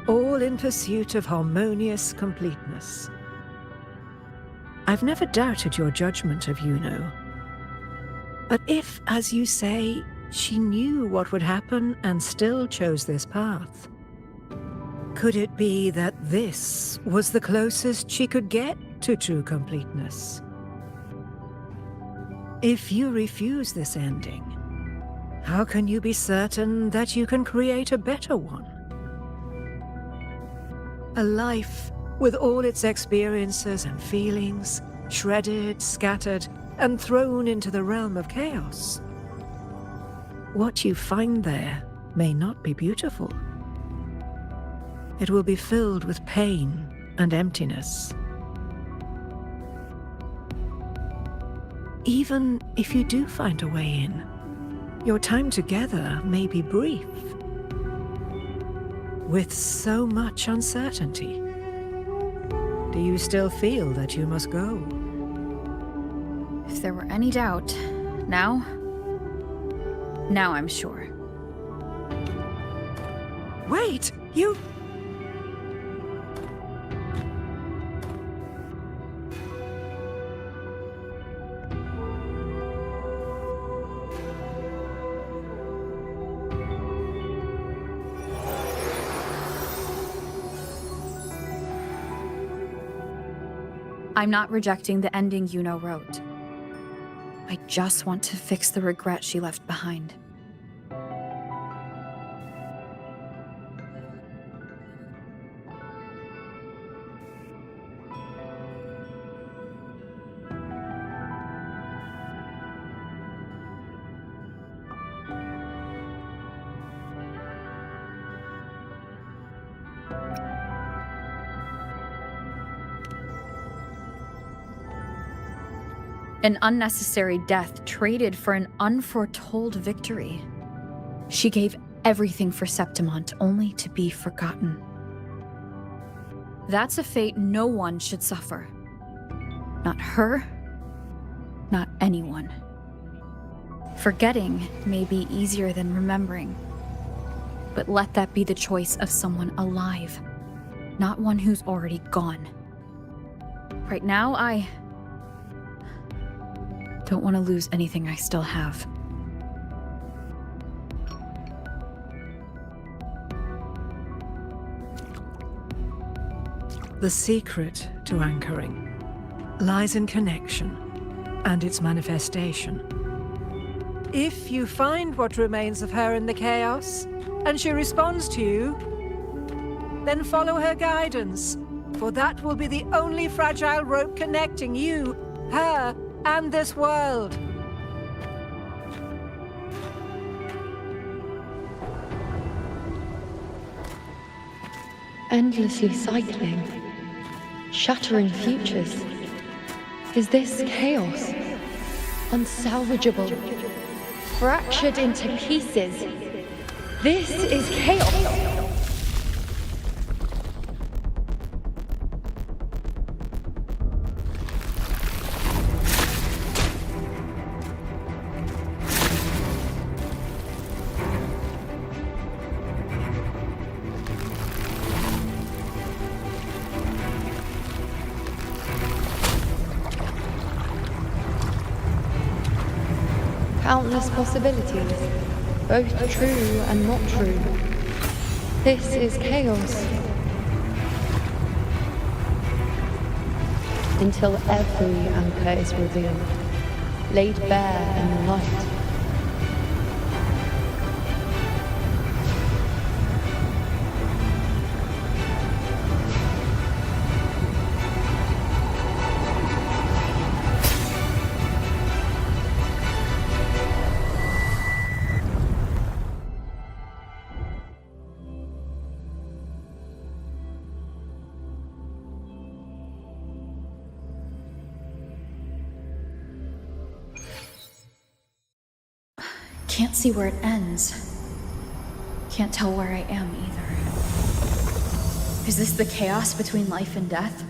S8: all in pursuit of harmonious completeness. I've never doubted your judgment of Yuno. But if, as you say, she knew what would happen and still chose this path, could it be that this was the closest she could get to true completeness? If you refuse this ending, how can you be certain that you can create a better one? A life with all its experiences and feelings, shredded, scattered, and thrown into the realm of chaos. What you find there may not be beautiful. It will be filled with pain and emptiness. Even if you do find a way in, your time together may be brief, with so much uncertainty. Do you still feel that you must go?
S6: If there were any doubt, now I'm sure.
S8: Wait, you...
S6: I'm not rejecting the ending Yuno wrote. I just want to fix the regret she left behind. An unnecessary death traded for an unforetold victory. She gave everything for Septimont only to be forgotten. That's a fate no one should suffer. Not her, not anyone. Forgetting may be easier than remembering, but let that be the choice of someone alive, not one who's already gone. Right now, I don't want to lose anything I still have.
S8: The secret to anchoring lies in connection and its manifestation. If you find what remains of her in the chaos, and she responds to you, then follow her guidance, for that will be the only fragile rope connecting you, her, and this world.
S9: Endlessly cycling, shattering futures. Is this chaos? Unsalvageable, fractured into pieces. This is chaos. Countless possibilities, both true and not true. This is chaos. Until every anchor is revealed, laid bare in the light.
S6: Can't see where it ends. Can't tell where I am either. Is this the chaos between life and death?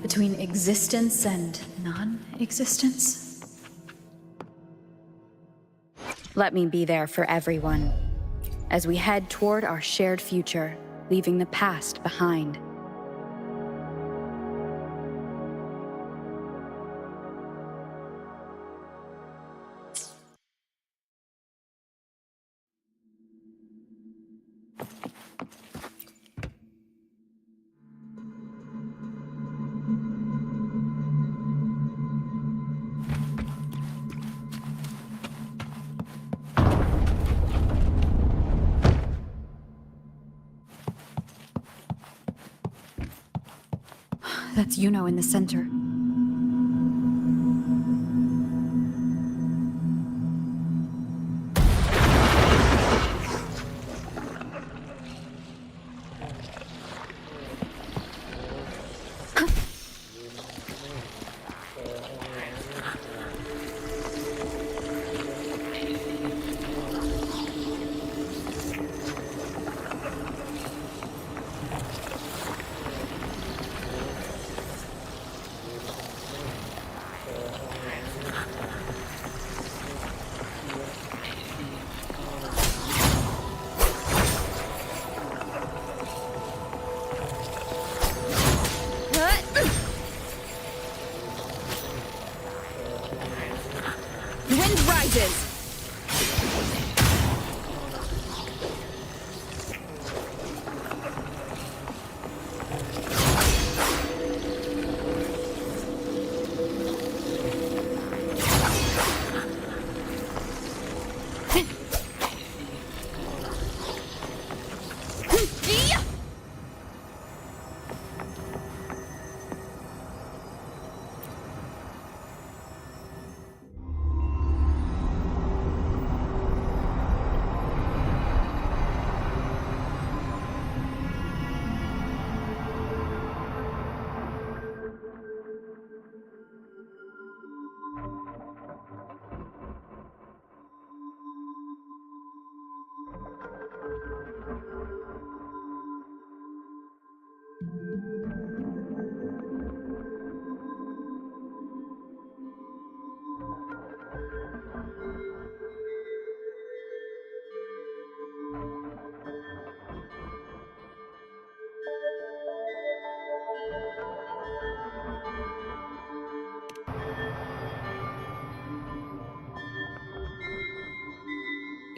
S6: Between existence and non-existence? Let me be there for everyone as we head toward our shared future, leaving the past behind. That's Yuno in the center.
S1: Wind rises!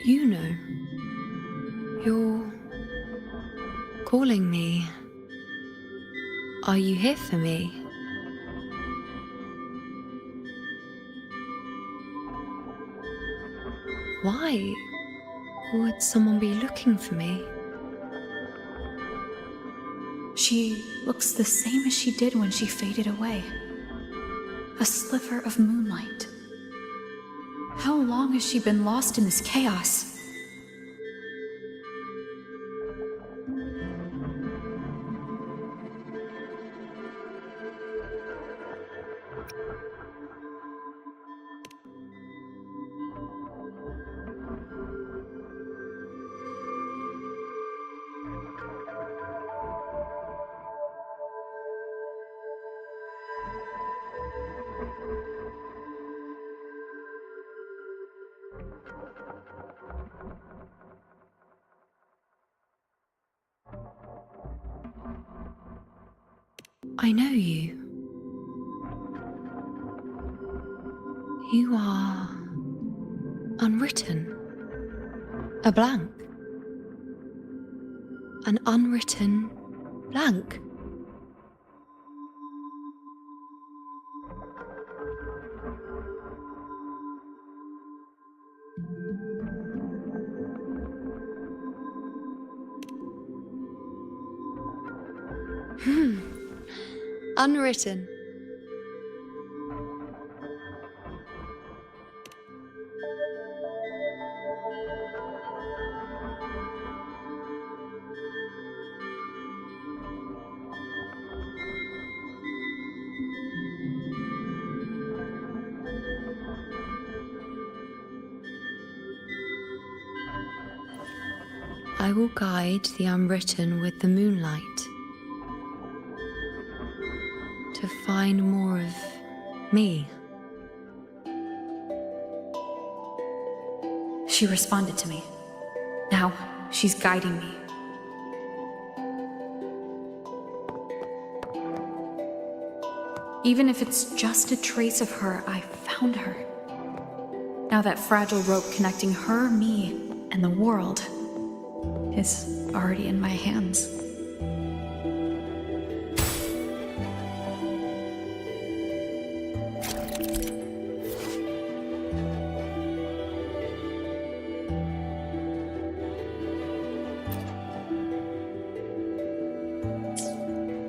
S9: You know, you're calling me. Are you here for me? Why would someone be looking for me?
S6: She looks the same as she did when she faded away. A sliver of moonlight. How long has she been lost in this chaos?
S9: I know you. You are unwritten. A blank. An unwritten blank. Unwritten. I will guide the unwritten with the moonlight to find more of me.
S6: She responded to me. Now she's guiding me. Even if it's just a trace of her, I found her. Now that fragile rope connecting her, me, and the world is already in my hands.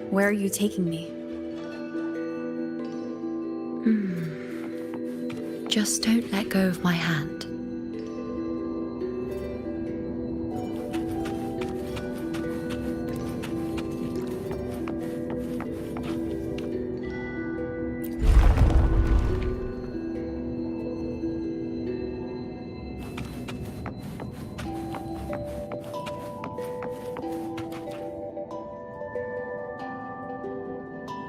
S6: Where are you taking me?
S9: Just don't let go of my hand.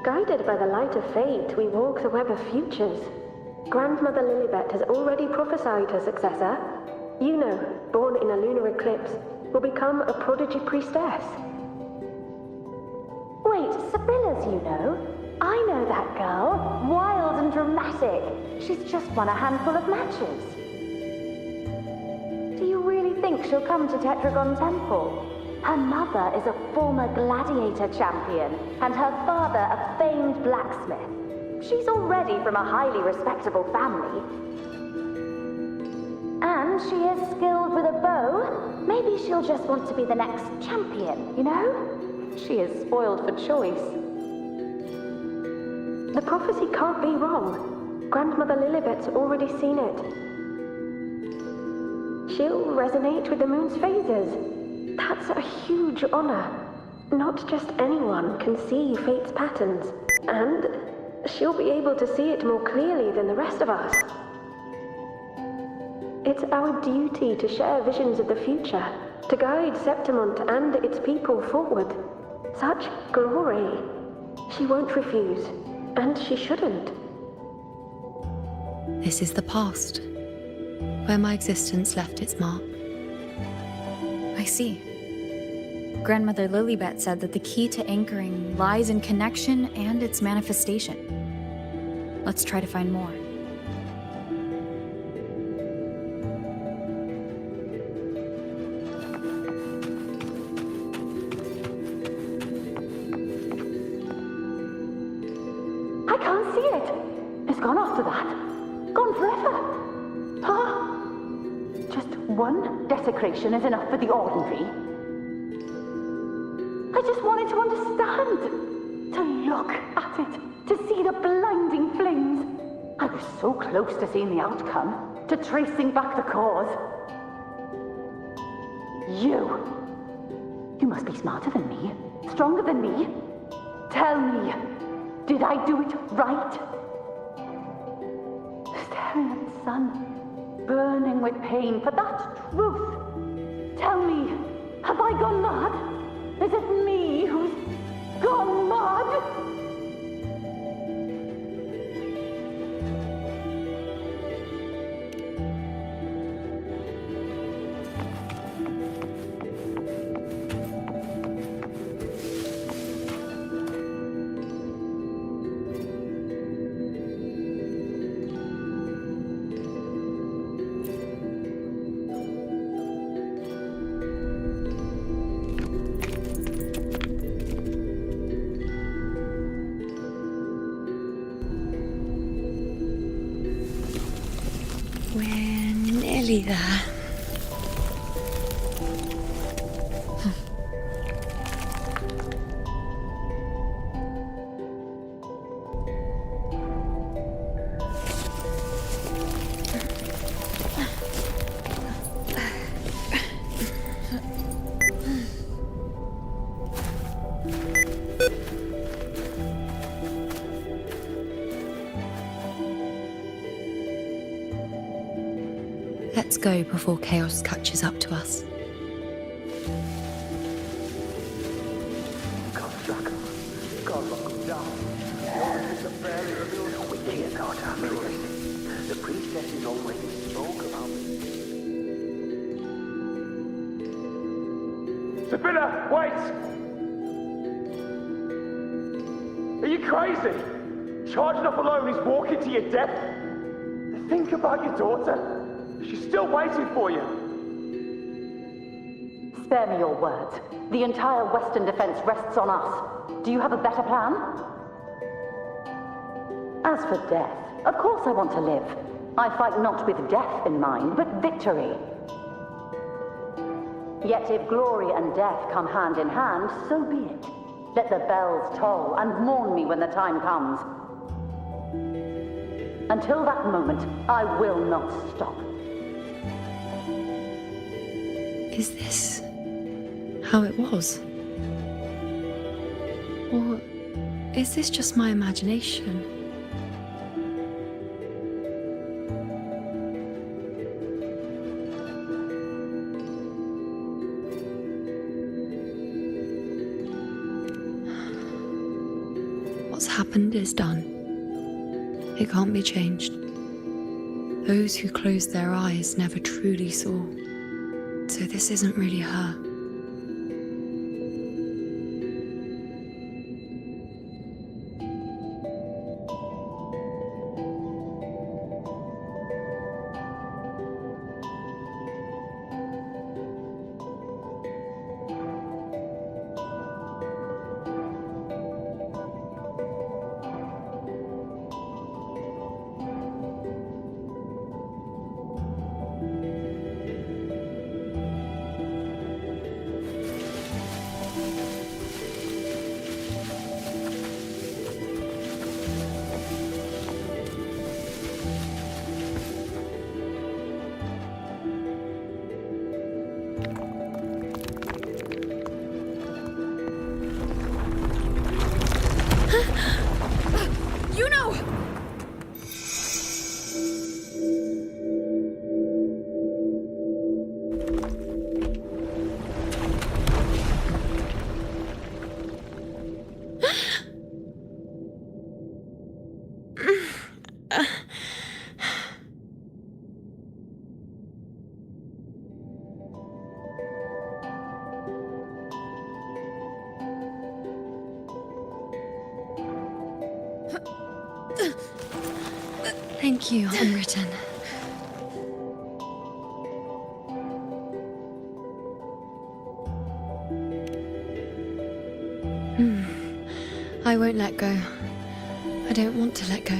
S13: Guided by the light of fate, we walk the web of futures. Grandmother Lilibet has already prophesied her successor. Juno, born in a lunar eclipse, will become a prodigy priestess.
S14: Wait, Sibylla's Juno? I know that girl. Wild and dramatic. She's just won a handful of matches. Do you really think she'll come to Tetragon Temple? Her mother is a former gladiator champion, and her father a famed blacksmith. She's already from a highly respectable family. And she is skilled with a bow. Maybe she'll just want to be the next champion, you know? She is spoiled for choice.
S13: The prophecy can't be wrong. Grandmother Lilibet's already seen it. She'll resonate with the moon's phases. That's a huge honor. Not just anyone can see fate's patterns. And she'll be able to see it more clearly than the rest of us. It's our duty to share visions of the future, to guide Septimont and its people forward. Such glory. She won't refuse, and she shouldn't.
S9: This is the past, where my existence left its mark.
S6: I see. Grandmother Lilibet said that the key to anchoring lies in connection and its manifestation. Let's try to find more.
S14: I can't see it. It's gone after that. Gone forever. Just one desecration is enough for the ordinary. I just wanted to understand. To look at it. To see the blinding flames. I was so close to seeing the outcome. To tracing back the cause. You must be smarter than me. Stronger than me. Tell me. Did I do it right? Staring at the sun, burning with pain for that truth. Tell me, have I gone mad? Is it me who's gone mad?
S9: We're nearly there. Let's go before chaos catches up to us.
S11: The priestesses already spoke about
S15: Sibylla, wait! Are you crazy? Charging up alone is walking to your death. Think about your daughter. She's still waiting for you.
S14: Spare me your words. The entire Western defense rests on us. Do you have a better plan? As for death, of course I want to live. I fight not with death in mind, but victory. Yet if glory and death come hand in hand, so be it. Let the bells toll and mourn me when the time comes. Until that moment, I will not stop.
S9: Is this how it was? Or is this just my imagination? What's happened is done. It can't be changed. Those who closed their eyes never truly saw. So this isn't really her.
S1: You know!
S9: Thank you, Unwritten. I won't let go. I don't want to let go.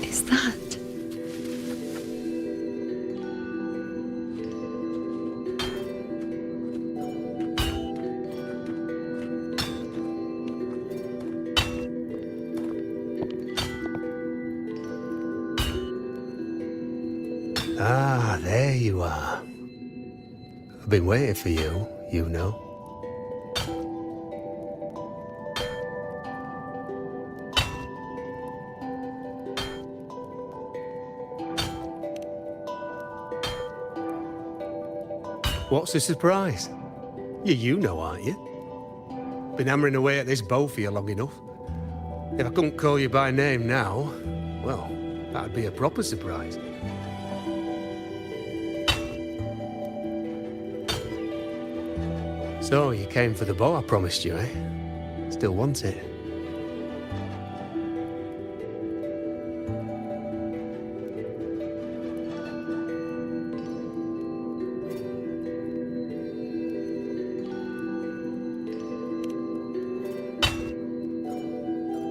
S9: Is that?
S16: Ah, there you are. I've been waiting for you, you know. What's the surprise? You know, aren't you? Been hammering away at this bow for you long enough. If I couldn't call you by name now, well, that'd be a proper surprise. So, you came for the bow I promised you, eh? Still want it?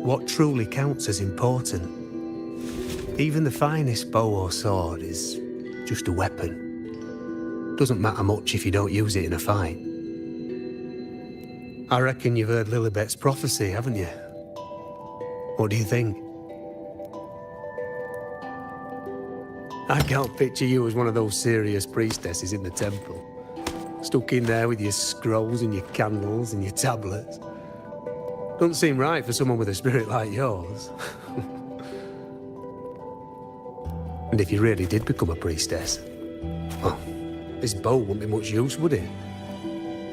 S16: what truly counts as important. Even the finest bow or sword is just a weapon. Doesn't matter much if you don't use it in a fight. I reckon you've heard Lilibet's prophecy, haven't you? What do you think? I can't picture you as one of those serious priestesses in the temple. Stuck in there with your scrolls and your candles and your tablets. Doesn't seem right for someone with a spirit like yours. And if you really did become a priestess, well, this bow wouldn't be much use, would it?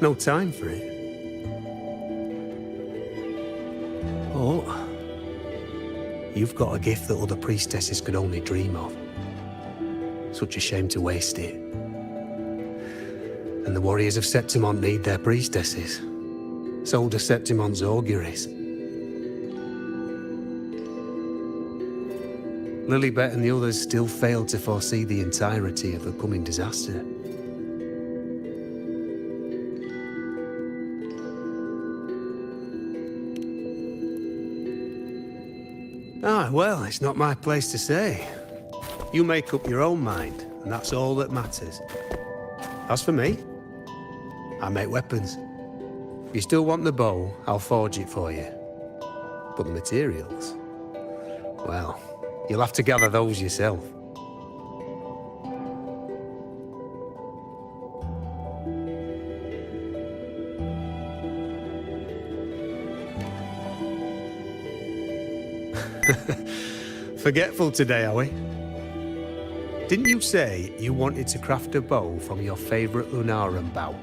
S16: No time for it. But you've got a gift that other priestesses could only dream of. Such a shame to waste it. And the warriors of Septimont need their priestesses. So do Septimont's auguries. Lilibet and the others still failed to foresee the entirety of the coming disaster. Ah, well, it's not my place to say. You make up your own mind, and that's all that matters. As for me, I make weapons. If you still want the bow, I'll forge it for you. But the materials, well, you'll have to gather those yourself. Forgetful today, are we? Didn't you say you wanted to craft a bow from your favourite Lunarum bow?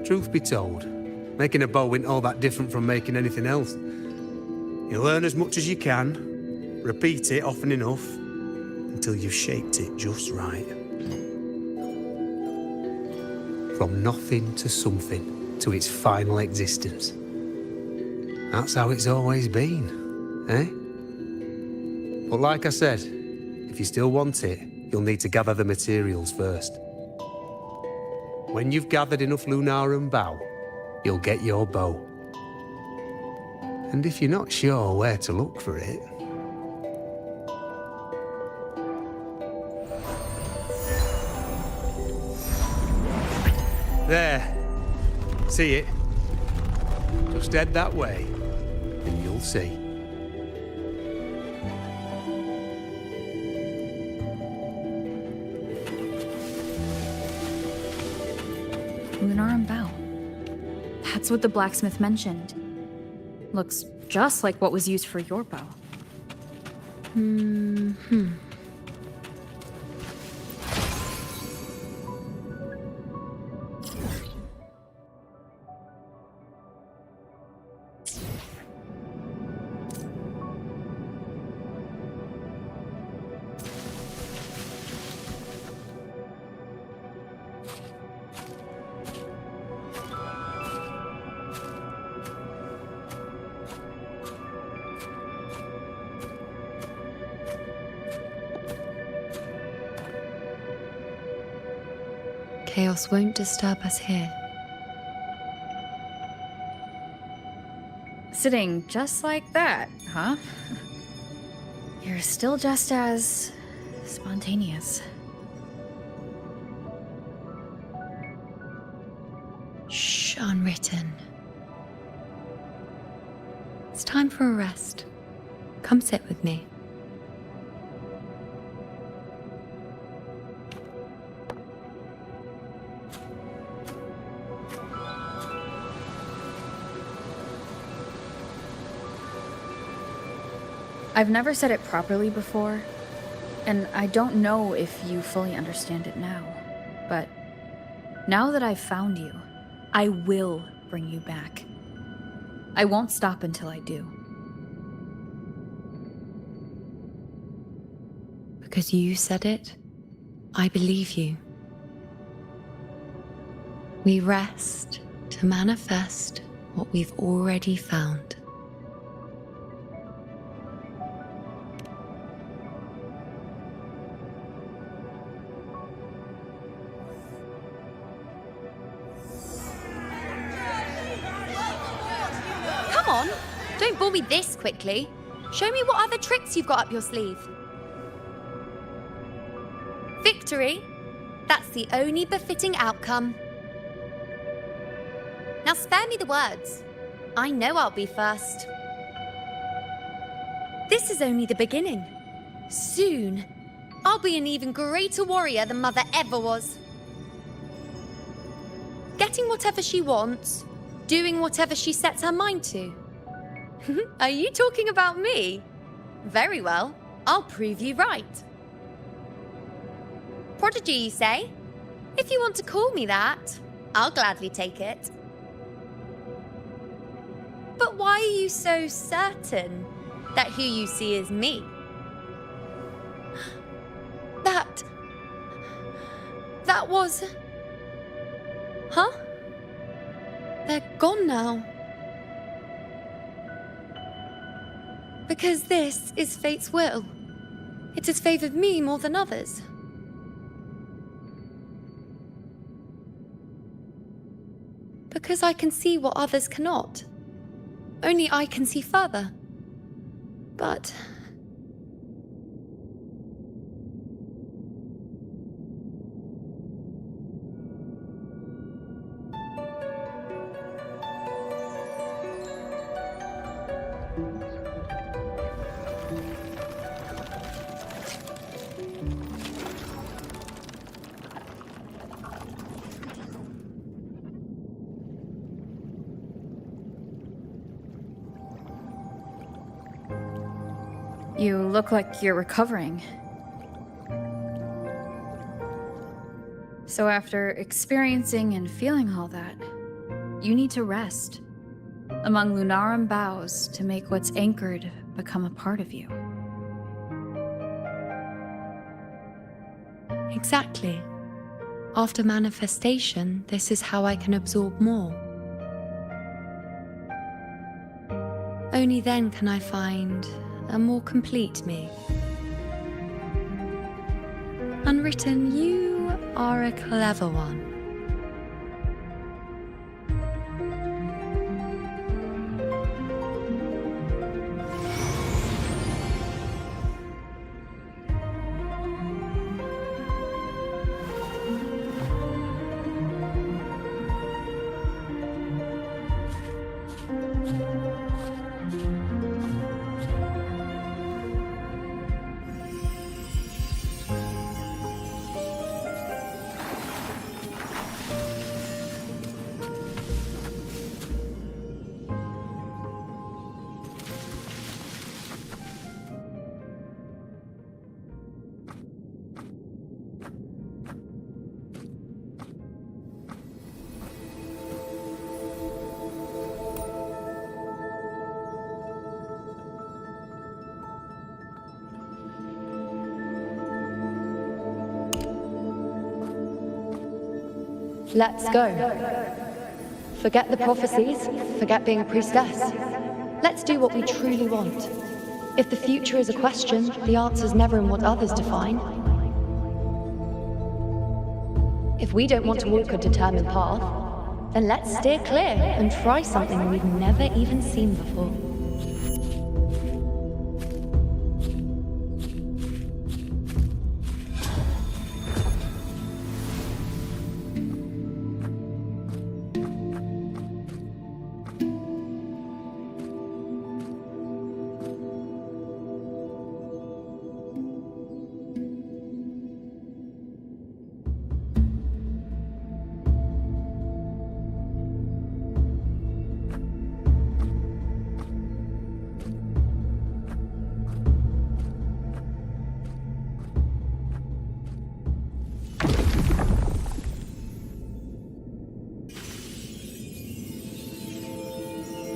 S16: Truth be told, making a bow isn't all that different from making anything else. You learn as much as you can, repeat it often enough, until you've shaped it just right. From nothing to something, to its final existence. That's how it's always been, eh? But like I said, if you still want it, you'll need to gather the materials first. When you've gathered enough Lunarum bow, you'll get your bow. And if you're not sure where to look for it... There. See it? Just head that way, and you'll see.
S6: Lunarum bow. That's what the blacksmith mentioned. Looks just like what was used for your bow.
S9: Chaos won't disturb us here.
S6: Sitting just like that, huh? You're still just as... spontaneous.
S9: Shh, unwritten. It's time for a rest. Come sit with me.
S6: I've never said it properly before, and I don't know if you fully understand it now, but now that I've found you, I will bring you back. I won't stop until I do.
S9: Because you said it, I believe you. We rest to manifest what we've already found. Don't bore me this quickly. Show me what other tricks you've got up your sleeve. Victory? That's the only befitting outcome. Now spare me the words. I know I'll be first. This is only the beginning. Soon, I'll be an even greater warrior than Mother ever was. Getting whatever she wants, doing whatever she sets her mind to. Are you talking about me? Very well, I'll prove you right. Prodigy, you say? If you want to call me that, I'll gladly take it. But why are you so certain that who you see is me? That was... Huh? They're gone now. Because this is fate's will. It has favored me more than others. Because I can see what others cannot. Only I can see further. But...
S6: You look like you're recovering. So after experiencing and feeling all that, you need to rest among Lunarum boughs to make what's anchored become a part of you.
S9: Exactly. After manifestation, this is how I can absorb more. Only then can I find a more complete me. Unwritten, you are a clever one. Let's go. Forget the prophecies, forget being a priestess. Let's do what we truly want. If the future is a question, the answer's never in what others define. If we don't want to walk a determined path, then let's steer clear and try something we've never even seen before.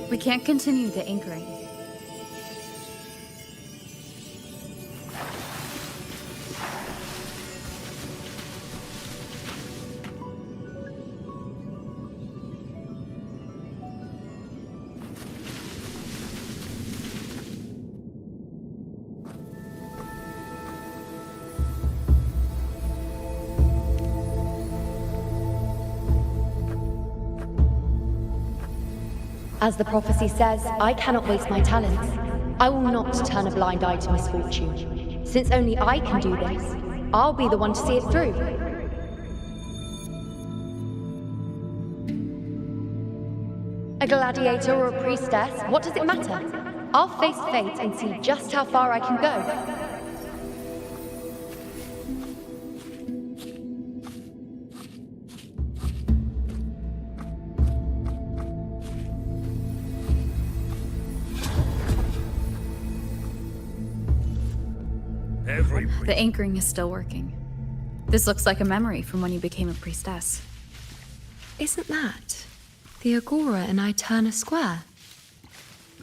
S6: We can't continue the anchoring.
S9: As the prophecy says, I cannot waste my talents. I will not turn a blind eye to misfortune. Since only I can do this, I'll be the one to see it through. A gladiator or a priestess, what does it matter? I'll face fate and see just how far I can go.
S6: The anchoring is still working. This looks like a memory from when you became a priestess.
S9: Isn't that the Agora in Eterna Square?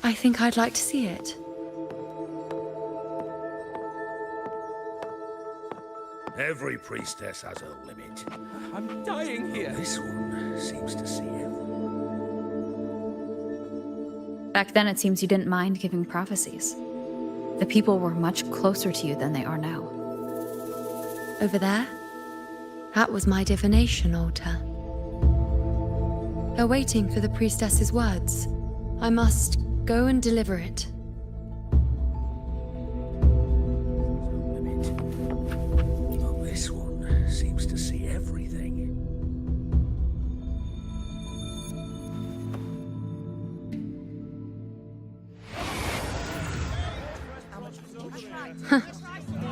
S9: I think I'd like to see it.
S2: Every priestess has a limit.
S4: I'm dying here.
S2: This one seems to see it.
S6: Back then, it seems you didn't mind giving prophecies. The people were much closer to you than they are now.
S9: Over there? That was my divination altar. They're waiting for the priestess's words. I must go and deliver it.
S2: Well, this one seems to see everything.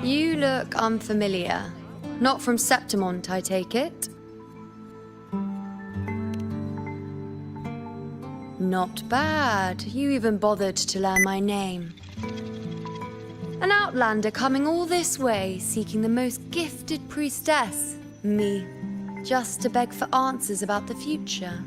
S9: You look unfamiliar. Not from Septimont, I take it? Not bad. You even bothered to learn my name. An outlander coming all this way, seeking the most gifted priestess, me, just to beg for answers about the future.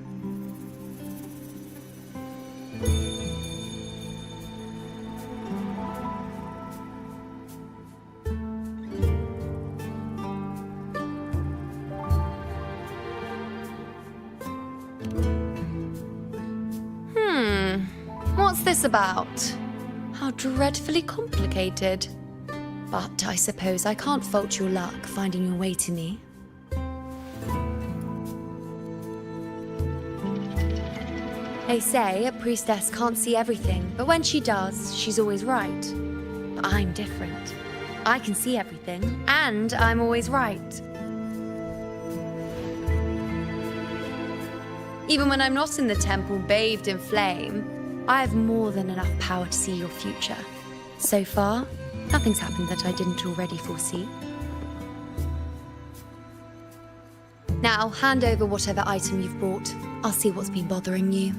S9: What's this about? How dreadfully complicated. But I suppose I can't fault your luck finding your way to me. They say a priestess can't see everything, but when she does, she's always right. But I'm different. I can see everything, and I'm always right. Even when I'm not in the temple bathed in flame, I have more than enough power to see your future. So far, nothing's happened that I didn't already foresee. Now, hand over whatever item you've brought. I'll see what's been bothering you.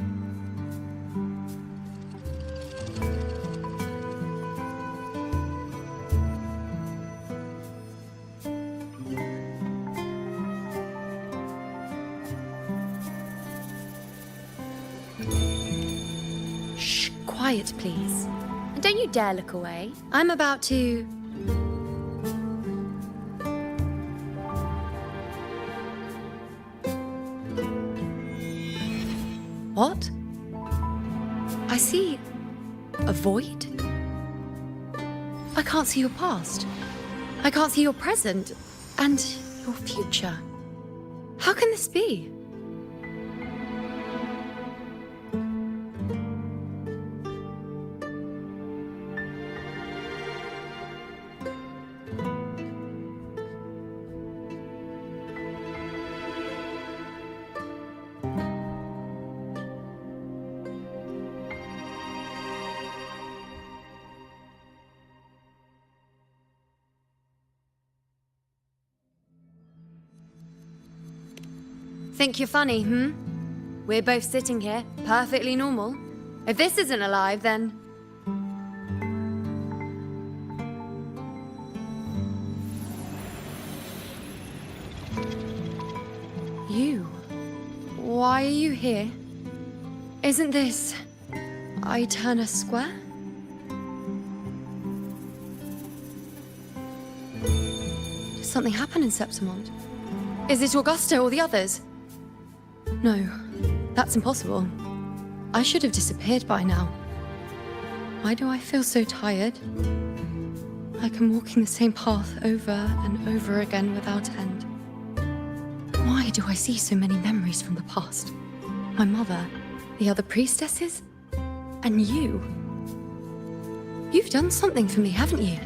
S9: Quiet, please. And don't you dare look away. I'm about to... What? I see... a void? I can't see your past. I can't see your present. And your future. How can this be? Think you're funny, We're both sitting here, perfectly normal. If this isn't alive, then... You? Why are you here? Isn't this... Eterna Square? Did something happen in Septimont? Is it Augusta or the others? No, that's impossible. I should have disappeared by now. Why do I feel so tired? Like I'm walking the same path over and over again without end. Why do I see so many memories from the past? My mother, the other priestesses, and you. You've done something for me, haven't you?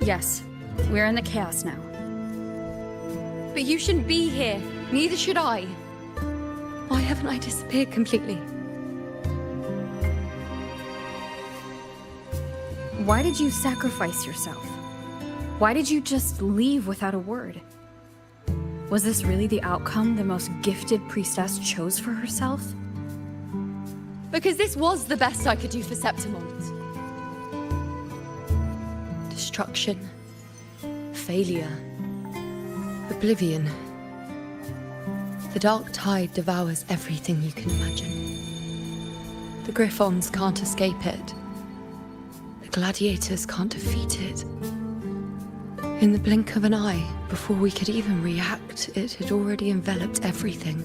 S6: Yes, we're in the chaos now.
S9: But you shouldn't be here. Neither should I. Why haven't I disappeared completely?
S6: Why did you sacrifice yourself? Why did you just leave without a word? Was this really the outcome the most gifted priestess chose for herself?
S9: Because this was the best I could do for Septimont. Destruction. Failure. Oblivion. The dark tide devours everything you can imagine. The Griffons can't escape it. The gladiators can't defeat it. In the blink of an eye, before we could even react, it had already enveloped everything.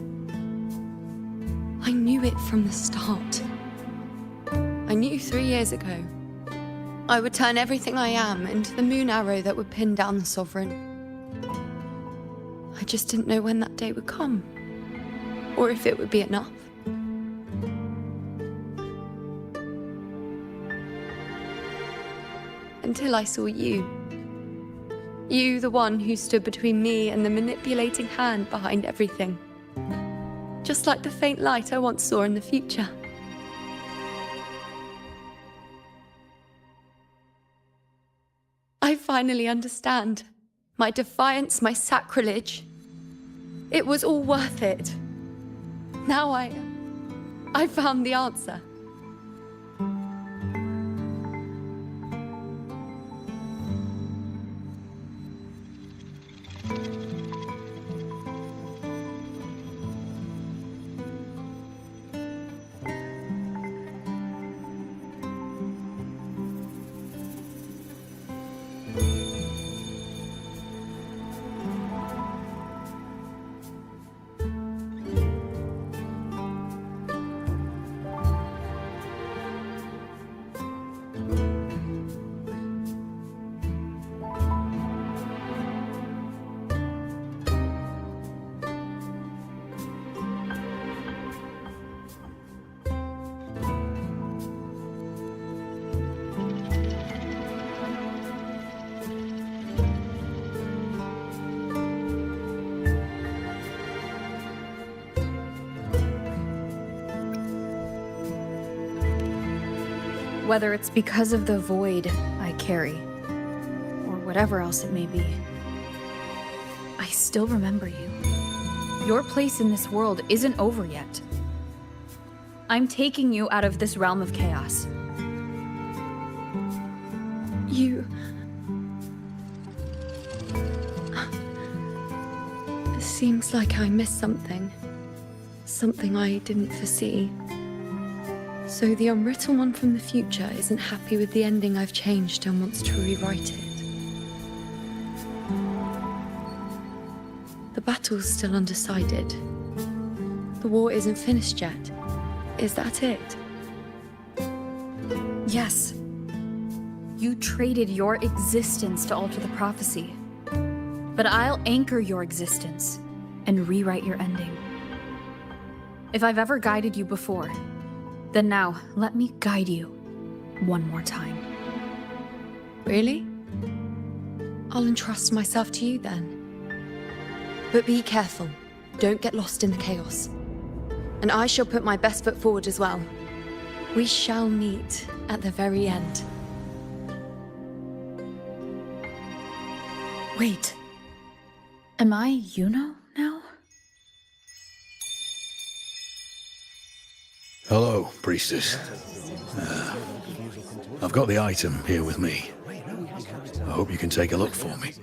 S9: I knew it from the start. I knew 3 years ago. I would turn everything I am into the moon arrow that would pin down the Sovereign. I just didn't know when that day would come, or if it would be enough. Until I saw you. You, the one who stood between me and the manipulating hand behind everything. Just like the faint light I once saw in the future. I finally understand. My defiance, my sacrilege. It was all worth it. Now I found the answer.
S6: Whether it's because of the void I carry, or whatever else it may be, I still remember you. Your place in this world isn't over yet. I'm taking you out of this realm of chaos.
S9: You... It seems like I missed something. Something I didn't foresee. So the unwritten one from the future isn't happy with the ending I've changed and wants to rewrite it. The battle's still undecided. The war isn't finished yet. Is that it?
S6: Yes. You traded your existence to alter the prophecy. But I'll anchor your existence and rewrite your ending. If I've ever guided you before, then now, let me guide you one more time.
S9: Really? I'll entrust myself to you then. But be careful. Don't get lost in the chaos. And I shall put my best foot forward as well. We shall meet at the very end.
S6: Wait. Am I Yuno now?
S17: Hello, priestess. I've got the item here with me. I hope you can take a look for me.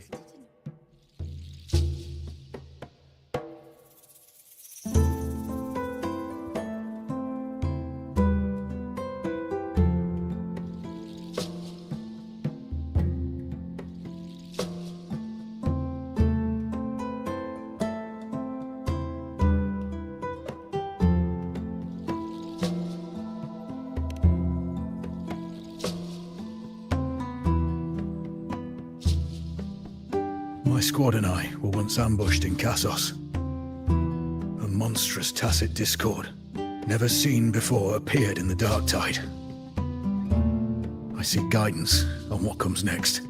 S17: squad and I were once ambushed in Kassos. A monstrous tacit discord, never seen before, appeared in the dark tide. I seek guidance on what comes next.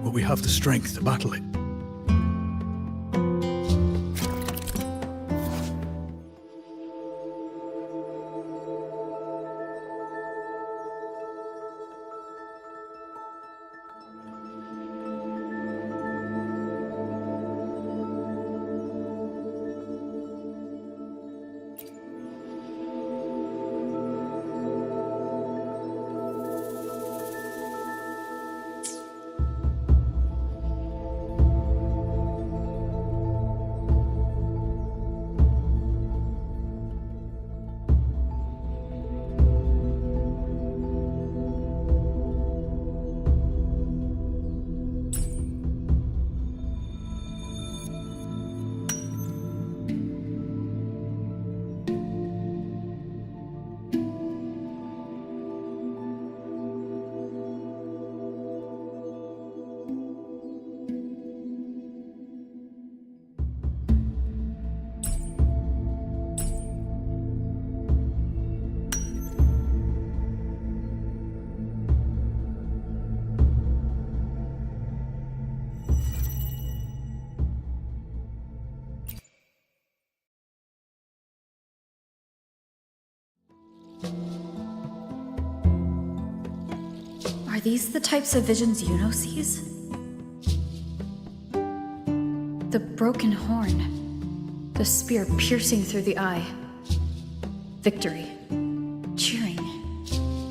S17: Will we have the strength to battle it?
S6: Are these the types of visions Yuno sees? The broken horn, the spear piercing through the eye, victory, cheering,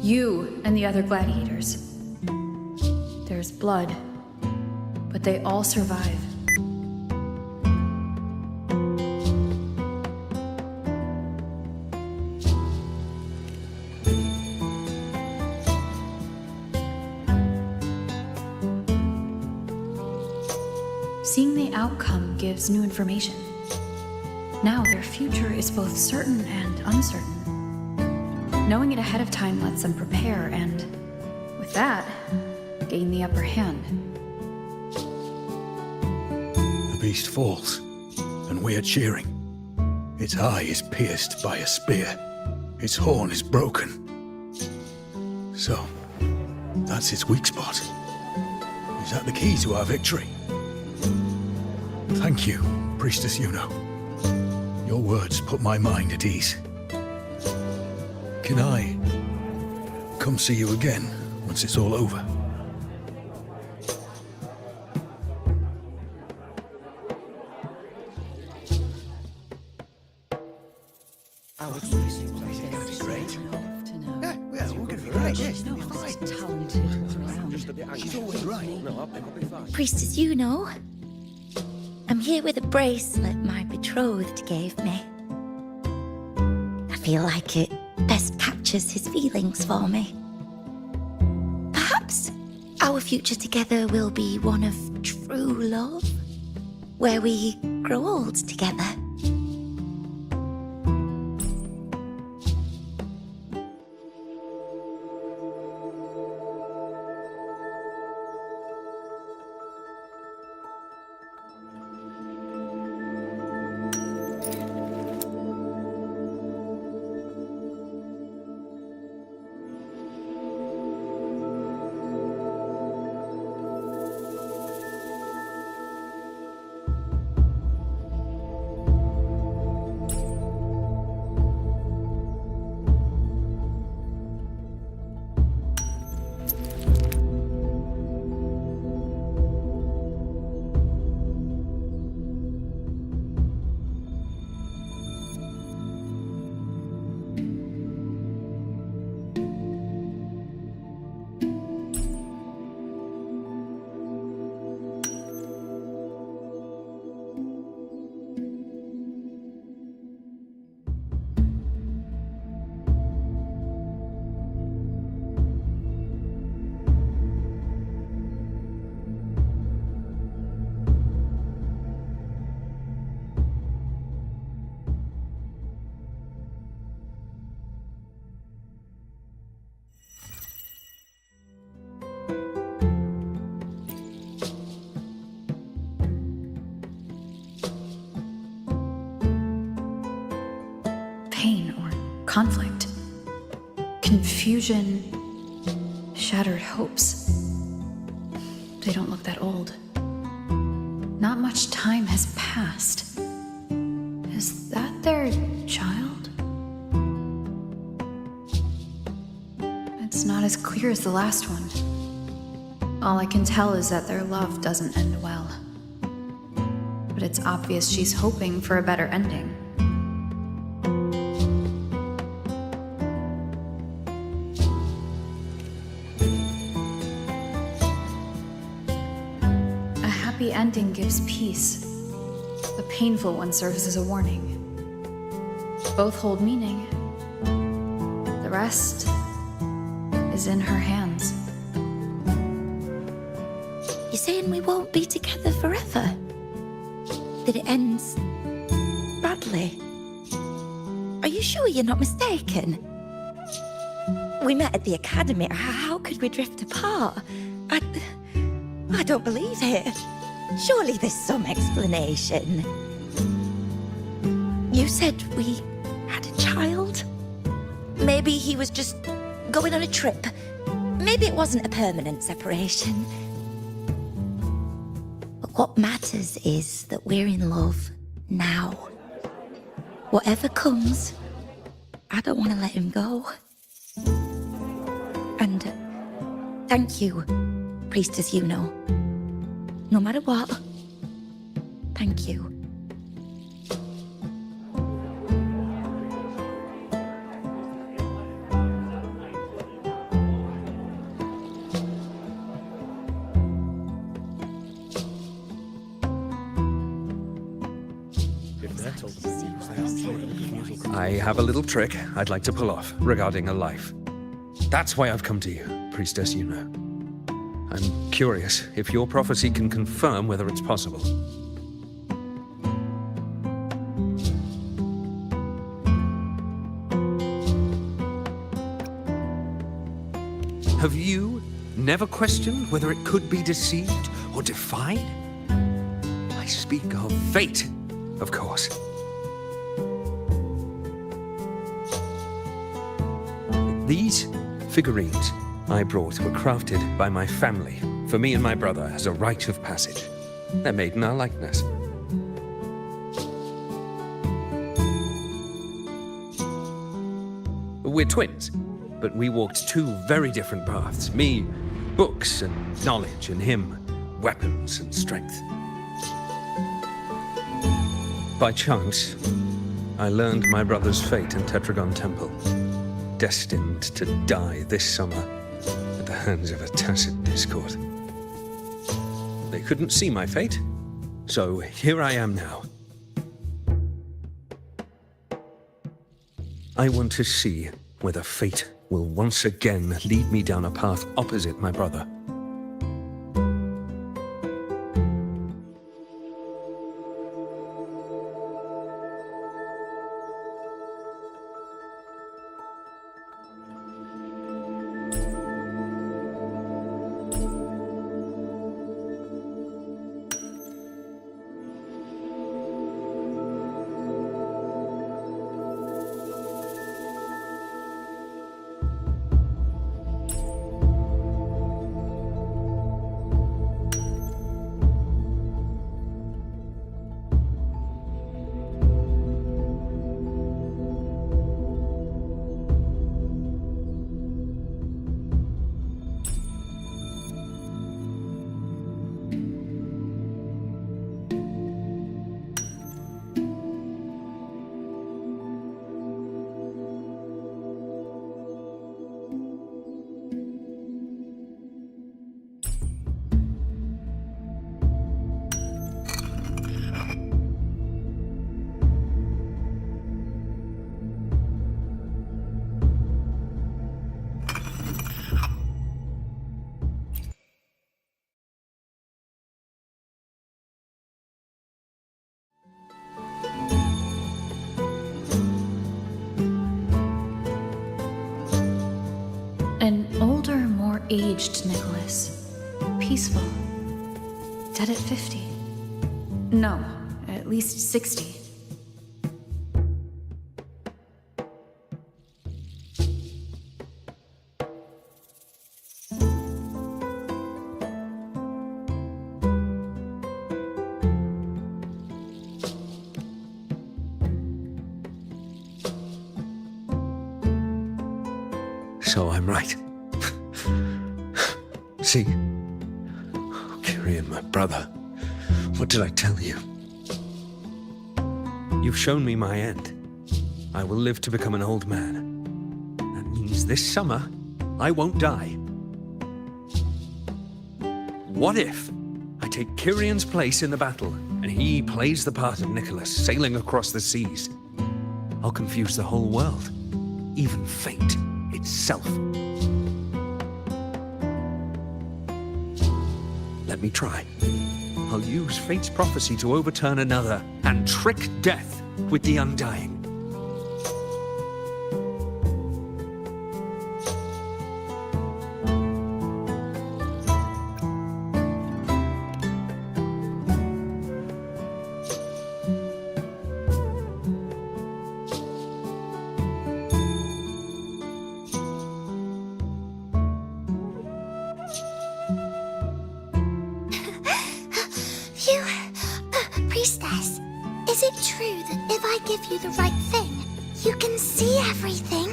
S6: you and the other gladiators. There's blood, but they all survive. Seeing the outcome gives new information. Now their future is both certain and uncertain. Knowing it ahead of time lets them prepare and, with that, gain the upper hand.
S17: The beast falls, and we are cheering. Its eye is pierced by a spear. Its horn is broken. So, that's its weak spot. Is that the key to our victory? Thank you, Priestess Yuno. Your words put my mind at ease. Can I come see you again once it's all over?
S10: Priestess Yuno, I'm here with a bracelet my betrothed gave me. I feel like it best captures his feelings for me. Perhaps our future together will be one of true love, where we grow old together.
S6: conflict, confusion, shattered hopes. They don't look that old. Not much time has passed. Is that their child? It's not as clear as the last one. All I can tell is that their love doesn't end well. But it's obvious she's hoping for a better ending. A happy ending gives peace. A painful one serves as a warning. Both hold meaning. The rest is in her hands.
S7: You're saying we won't be together forever? That it ends badly? Are you sure you're not mistaken? We met at the academy. How could we drift apart? I don't believe it. Surely there's some explanation. You said we had a child? Maybe he was just going on a trip. Maybe it wasn't a permanent separation. But what matters is that we're in love now. Whatever comes, I don't want to let him go. And thank you, Priestess Yuno. No matter what, thank you.
S2: I have a little trick I'd like to pull off regarding a life. That's why I've come to you, Priestess Yuno. I'm curious if your prophecy can confirm whether it's possible. Have you never questioned whether it could be deceived or defied? I speak of fate, of course. These figurines I brought were crafted by my family for me and my brother as a rite of passage. They're made in our likeness. We're twins, but we walked two very different paths. Me, books and knowledge, and him, weapons and strength. By chance, I learned my brother's fate in Tetragon Temple, destined to die this summer at the hands of a tacit discord. They couldn't see my fate, so here I am now. I want to see whether fate will once again lead me down a path opposite my brother.
S6: An older, more aged Nicholas. Peaceful. Dead at 50. No, at least 60.
S17: So I'm right. See? Oh, Kyrian, my brother. What did I tell you? You've shown me my end. I will live to become an old man. That means this summer, I won't die. What if I take Kyrian's place in the battle, and he plays the part of Nicholas, sailing across the seas? I'll confuse the whole world, even fate itself. Let me try. I'll use fate's prophecy to overturn another and trick death with the undying.
S10: Priestess, is it true that if I give you the right thing, you can see everything?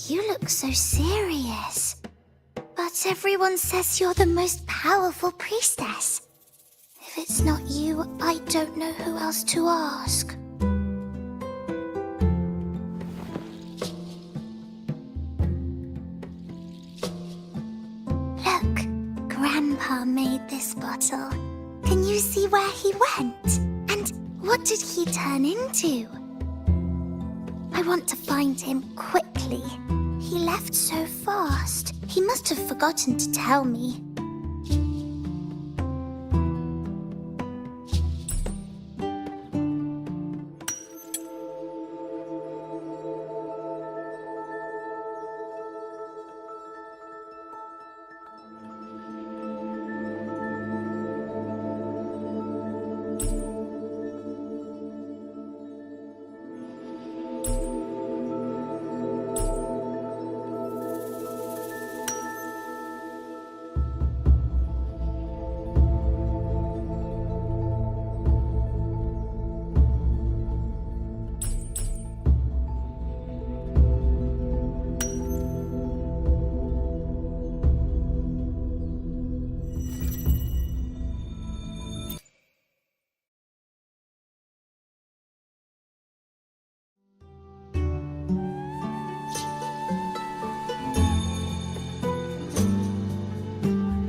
S10: You look so serious. But everyone says you're the most powerful priestess. If it's not you, I don't know who else to ask. Grandpa made this bottle. Can you see where he went? And what did he turn into? I want to find him quickly. He left so fast. He must have forgotten to tell me.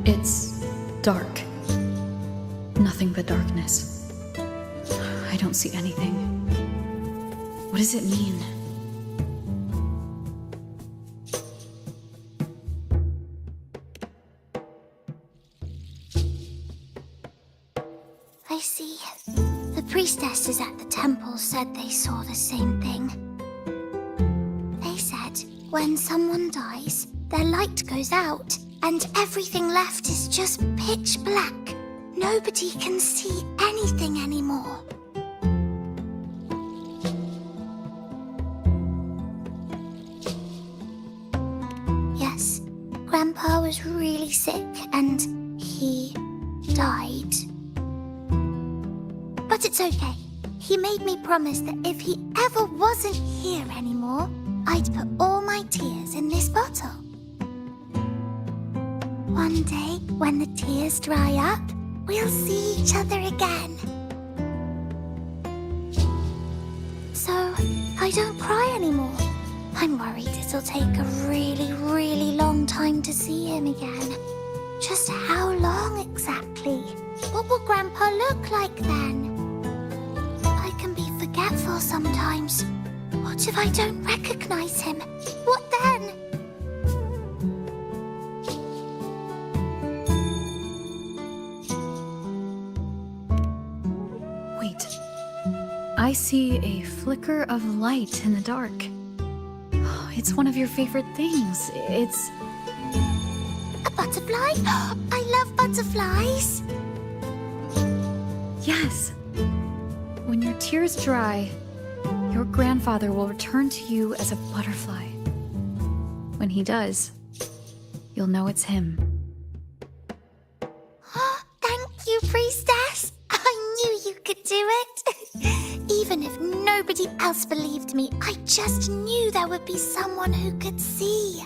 S6: It's dark. Nothing but darkness. I don't see anything. What does it mean?
S10: I see. The priestesses at the temple said they saw the same thing. They said when someone dies, their light goes out, and everything left is just pitch black. Nobody can see anything anymore. Yes, Grandpa was really sick and he died. But it's okay. He made me promise that if he ever wasn't here anymore, I'd put all my tears in this bottle. One day, when the tears dry up, we'll see each other again. So, I don't cry anymore. I'm worried it'll take a really, really long time to see him again. Just how long exactly? What will Grandpa look like then? I can be forgetful sometimes. What if I don't recognize him? What then?
S6: Wait. I see a flicker of light in the dark. It's one of your favorite things. It's...
S10: a butterfly? I love butterflies!
S6: Yes. When your tears dry, your grandfather will return to you as a butterfly. When he does, you'll know it's him.
S18: Priestess, I knew you could do it. Even if nobody else believed me, I just knew there would be someone who could see.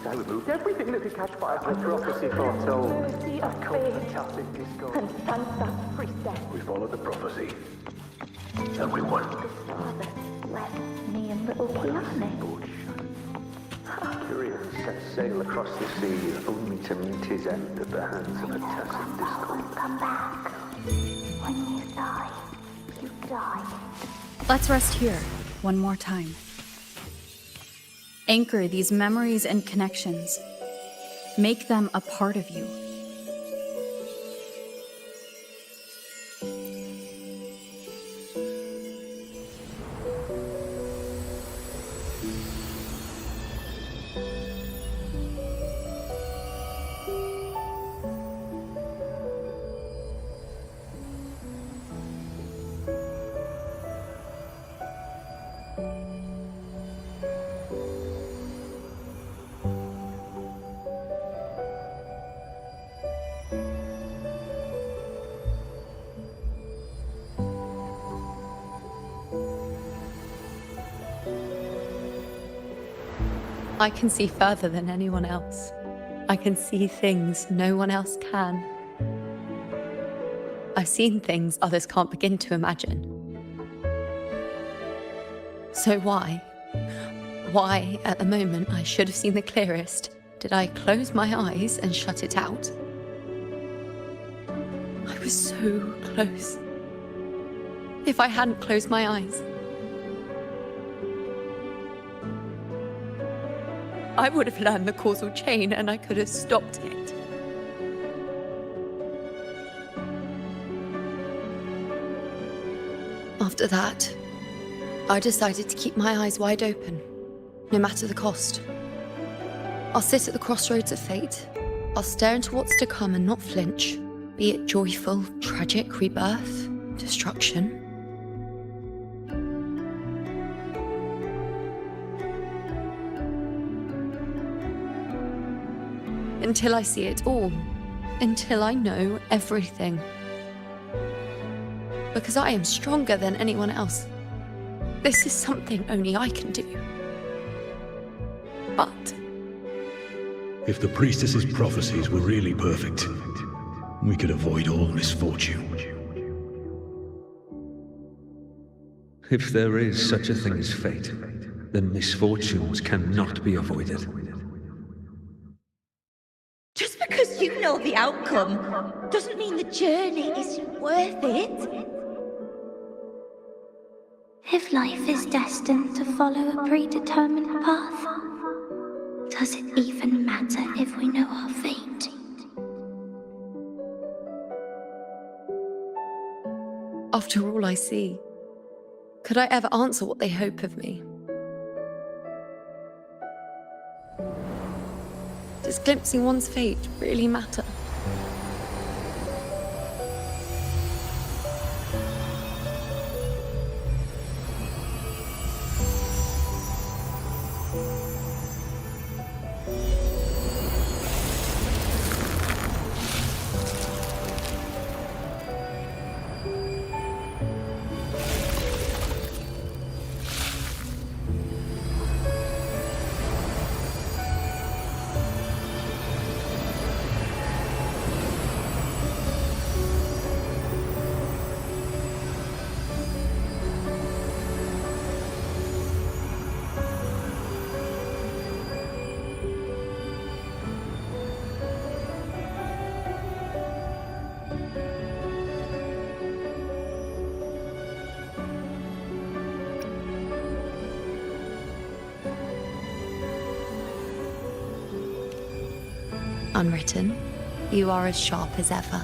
S15: I removed everything that could catch fire. The prophecy foretold.
S14: Mercy of faith. And Sansa, priestess.
S15: We follow the prophecy. Everyone.
S14: Father left me and little Kiane.
S15: Curious set sail across the sea, only to meet his end at the hands of a tacit discord.
S14: Come back. When you die, you die.
S6: Let's rest here, one more time. Anchor these memories and connections. Make them a part of you.
S9: I can see further than anyone else. I can see things no one else can. I've seen things others can't begin to imagine. So why, at the moment I should have seen the clearest, did I close my eyes and shut it out? I was so close. If I hadn't closed my eyes, I would have learned the causal chain and I could have stopped it. After that, I decided to keep my eyes wide open, no matter the cost. I'll sit at the crossroads of fate. I'll stare into what's to come and not flinch, be it joyful, tragic, rebirth, destruction. Until I see it all. Until I know everything. Because I am stronger than anyone else. This is something only I can do. But
S17: if the priestess's prophecies were really perfect, we could avoid all misfortune.
S19: If there is such a thing as fate, then misfortunes cannot be avoided.
S18: Just because you know the outcome doesn't mean the journey isn't worth it. If life is destined to follow a predetermined path, does it even matter if we know our fate?
S9: after all I see, could I ever answer what they hope of me? Does glimpsing one's fate really matter? Unwritten, you are as sharp as ever.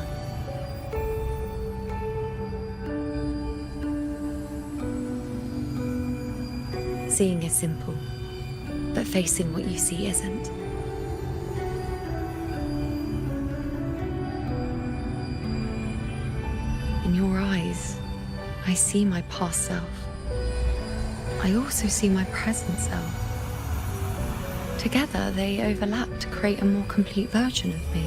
S9: Seeing is simple, but facing what you see isn't. In your eyes, I see my past self. I also see my present self. Together, they overlap to create a more complete version of me.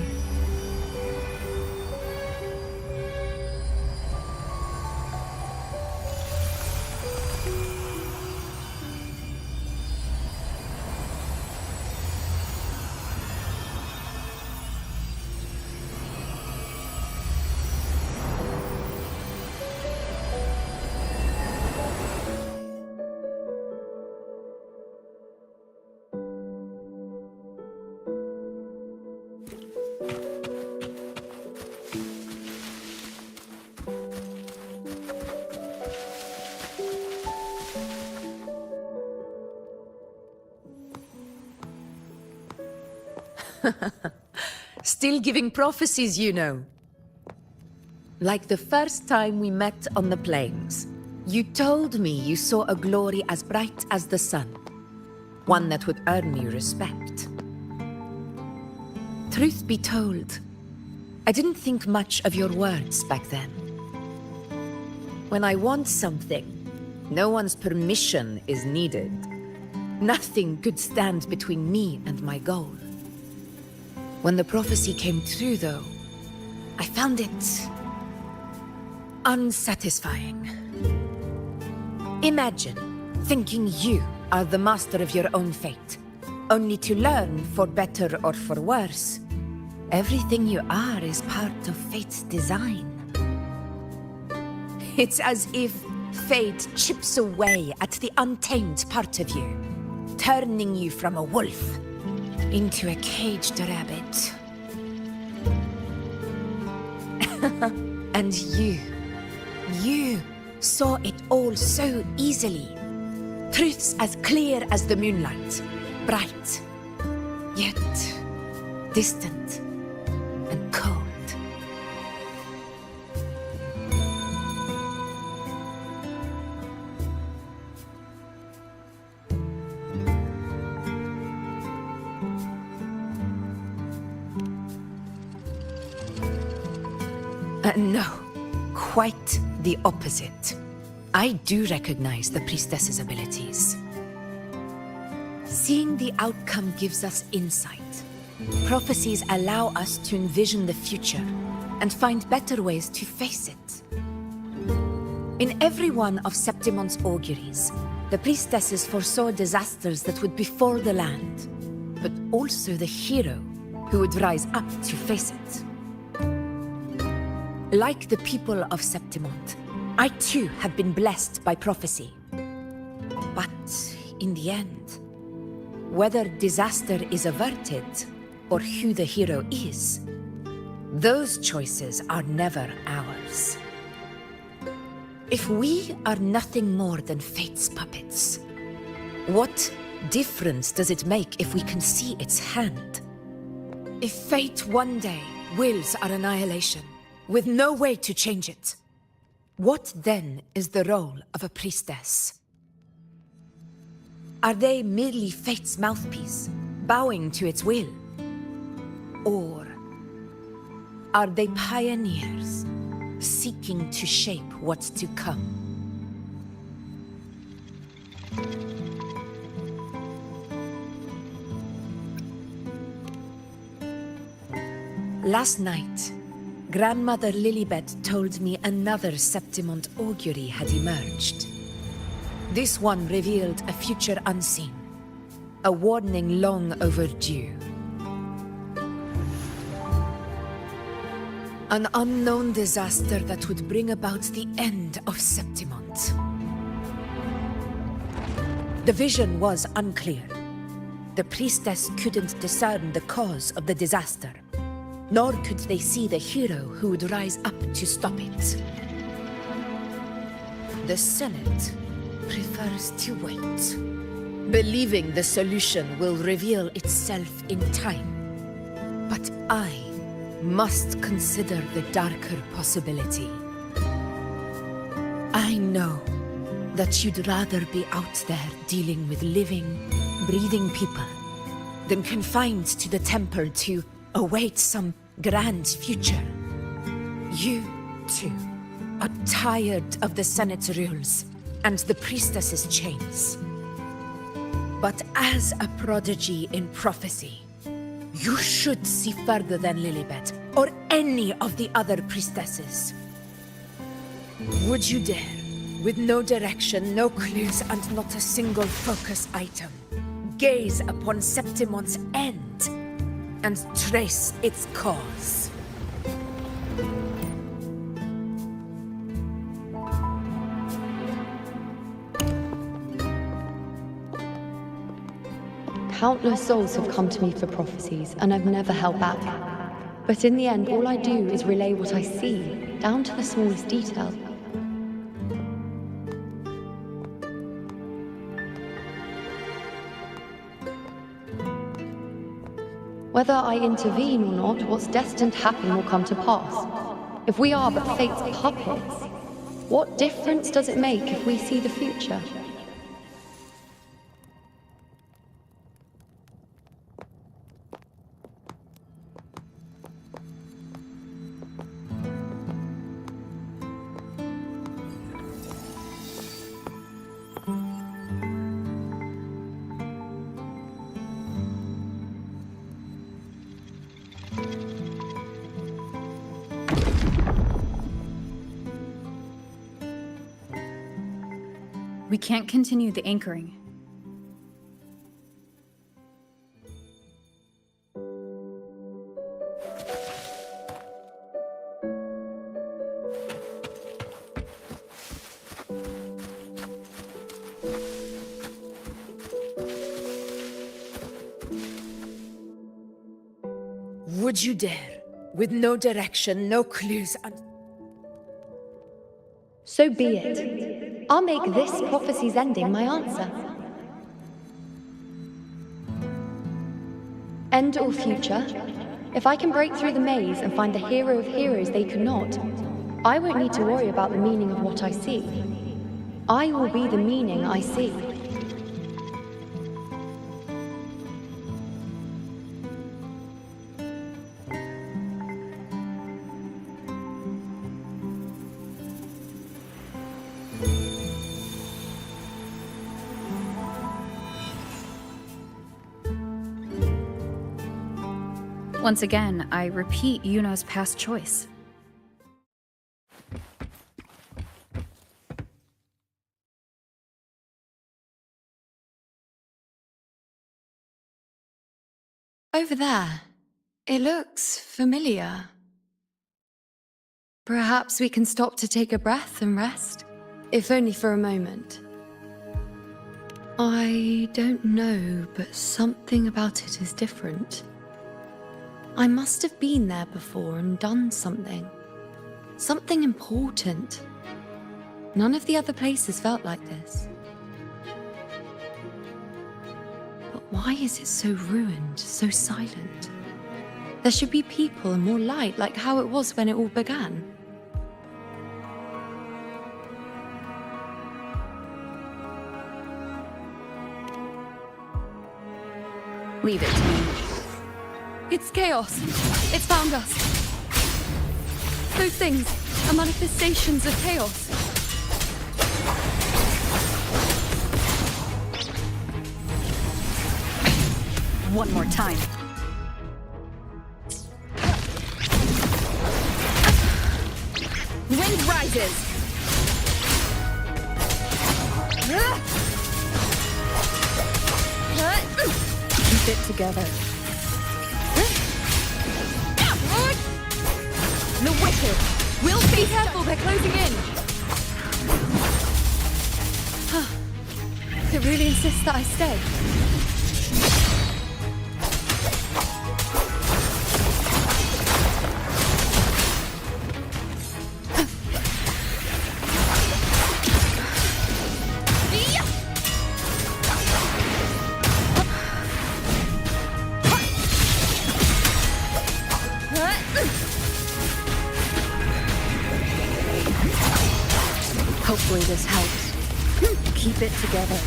S8: Still giving prophecies, you know. Like the first time we met on the plains, you told me you saw a glory as bright as the sun, one that would earn you respect. Truth be told, I didn't think much of your words back then. When I want something, no one's permission is needed. Nothing could stand between me and my goal. When the prophecy came true, though, I found it unsatisfying. Imagine thinking you are the master of your own fate, only to learn, for better or for worse, everything you are is part of fate's design. It's as if fate chips away at the untamed part of you, turning you from a wolf into a caged rabbit. And you saw it all so easily. Truths as clear as the moonlight, bright, yet distant and cold. No, quite the opposite. I do recognize the priestess's abilities. Seeing the outcome gives us insight. Prophecies allow us to envision the future and find better ways to face it. In every one of Septimon's auguries, the priestesses foresaw disasters that would befall the land, but also the hero who would rise up to face it. Like the people of Septimont, I too have been blessed by prophecy. But in the end, whether disaster is averted or who the hero is, those choices are never ours. If we are nothing more than fate's puppets, what difference does it make if we can see its hand? If fate one day wills our annihilation, with no way to change it, what then is the role of a priestess? Are they merely fate's mouthpiece, bowing to its will? Or are they pioneers, seeking to shape what's to come? Last night, Grandmother Lilibet told me another Septimont augury had emerged. This one revealed a future unseen, a warning long overdue. An unknown disaster that would bring about the end of Septimont. The vision was unclear. The priestess couldn't discern the cause of the disaster, nor could they see the hero who would rise up to stop it. The Senate prefers to wait, believing the solution will reveal itself in time. But I must consider the darker possibility. I know that you'd rather be out there dealing with living, breathing people than confined to the temple to await some grand future. You, too, are tired of the Senate's rules and the priestess's chains. But as a prodigy in prophecy, you should see further than Lilibet or any of the other priestesses. Would you dare, with no direction, no clues, and not a single focus item, gaze upon Septimon's end and trace its cause?
S9: Countless souls have come to me for prophecies, and I've never held back. But in the end, all I do is relay what I see, down to the smallest detail. Whether I intervene or not, what's destined to happen will come to pass. If we are but fate's puppets, what difference does it make if we see the future?
S6: We can't continue the anchoring.
S8: Would you dare, with no direction, no clues, and...
S9: So be it. I'll make this prophecy's ending my answer. End or future, if I can break through the maze and find the hero of heroes they could not, I won't need to worry about the meaning of what I see. I will be the meaning I see.
S6: Once again, I repeat Yuno's past choice.
S9: Over there. It looks familiar. Perhaps we can stop to take a breath and rest, if only for a moment. I don't know, but something about it is different. I must have been there before and done something. Something important. None of the other places felt like this. But why is it so ruined, so silent? There should be people and more light, like how it was when it all began.
S6: Leave it to me.
S9: It's chaos. It's found us. Those things are manifestations of chaos.
S6: One more time. Wind rises. Keep it together.
S9: The wicked! We'll be careful, they're closing in! It really insists that I stay.
S6: Hopefully this helps. Keep it together.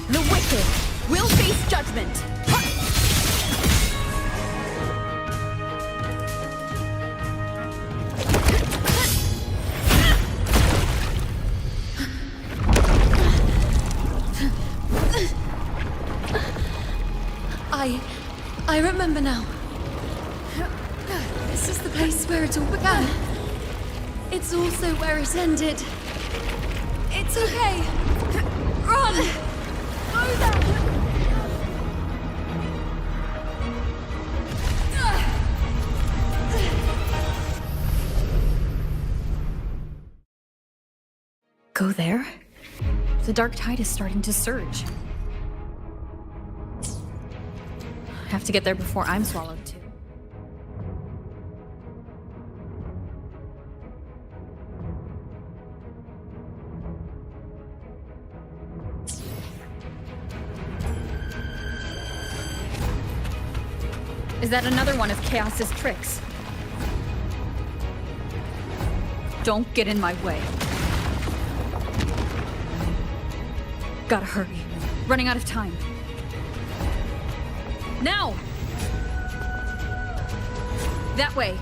S1: The wicked will face judgment.
S9: I remember now. This is the place where it all began. It's also where it ended. It's okay. Run! Go there!
S6: Go there? The dark tide is starting to surge. Have to get there before I'm swallowed too. Is that another one of Chaos's tricks? Don't get in my way. Gotta hurry. Running out of time. Now! That way.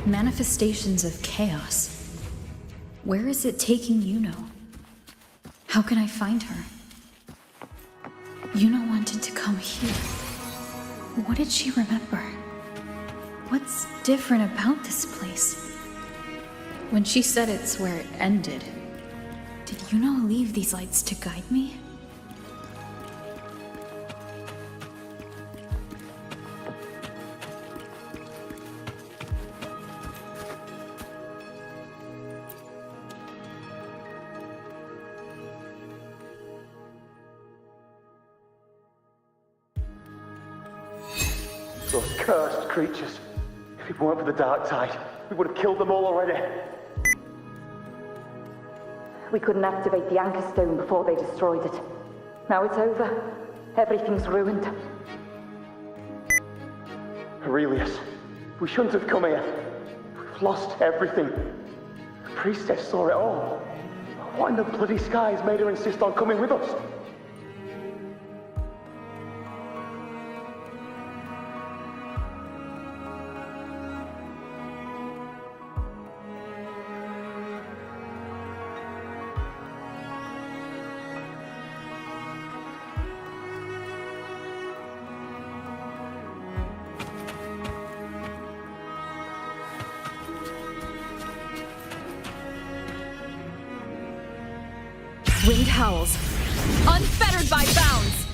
S6: Manifestations of chaos. Where is it taking Yuno? How can I find her? Yuno wanted to come here. What did she remember? What's different about this place? When she said it's where it ended, did Yuno leave these lights to guide me?
S15: Those cursed creatures. If it weren't for the dark tide, we would have killed them all already.
S14: We couldn't activate the anchor stone before they destroyed it. Now it's over. Everything's ruined.
S15: Aurelius, we shouldn't have come here. We've lost everything. The priestess saw it all. What in the bloody skies made her insist on coming with us?
S1: Wind howls, unfettered by bounds.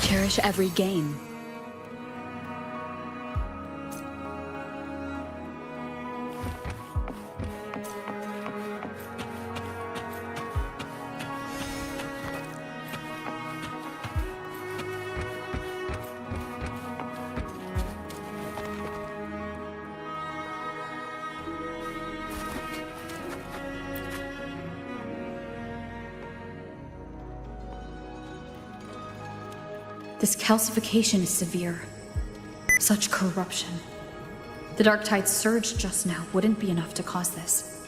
S1: Cherish every game.
S6: This calcification is severe. Such corruption. The dark tide's surge just now wouldn't be enough to cause this.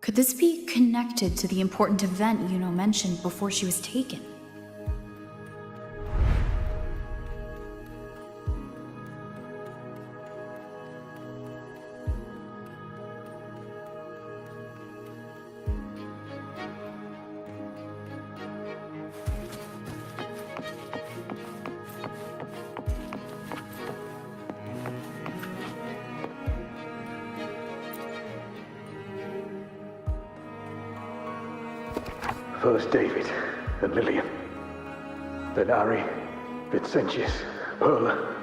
S6: Could this be connected to the important event Yuno mentioned before she was taken?
S15: First David and Lillian, then Ari, Vincentius, Perla,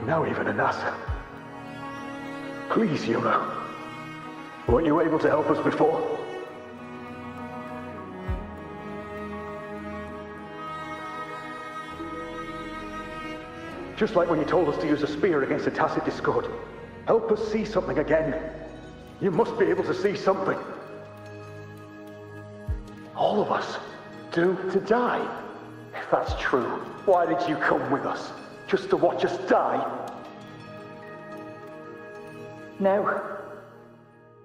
S15: now even Anassa. Please, Yuno, weren't you able to help us before? Just like when you told us to use a spear against the Tacit Discord. Help us see something again. You must be able to see something. All of us doomed to die. If that's true, why did you come with us? Just to watch us die?
S14: No.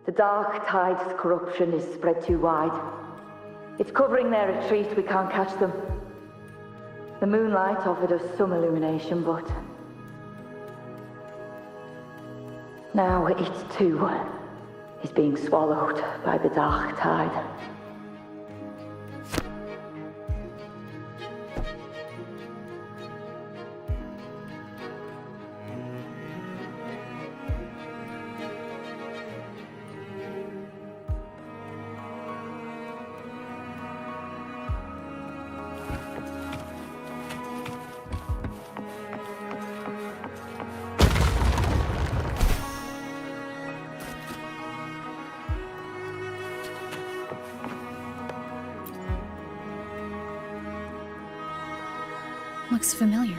S14: The dark tide's corruption is spread too wide. It's covering their retreat, we can't catch them. The moonlight offered us some illumination, but now it too is being swallowed by the dark tide.
S6: Looks familiar.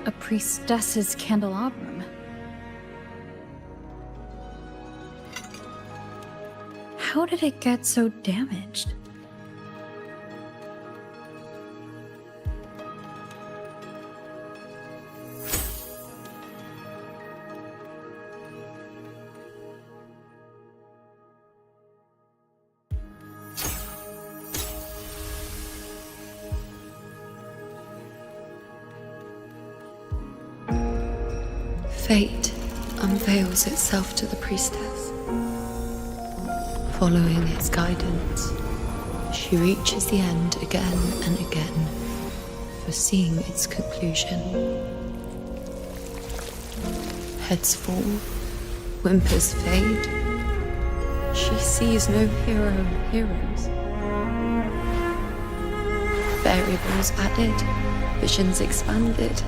S6: A priestess's candelabrum. How did it get so damaged?
S9: Fate unveils itself to the priestess. Following its guidance, she reaches the end again and again, foreseeing its conclusion. Heads fall, whimpers fade. She sees no heroes. Variables added, visions expanded.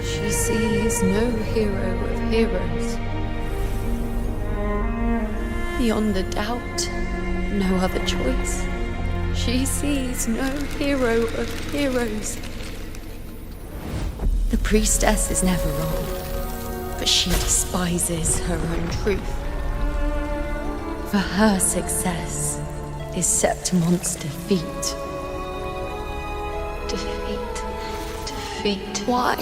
S9: She sees no hero of heroes. Beyond a doubt, no other choice. She sees no hero of heroes. The priestess is never wrong, but she despises her own truth. For her success is Septimon's defeat. Defeat. Why?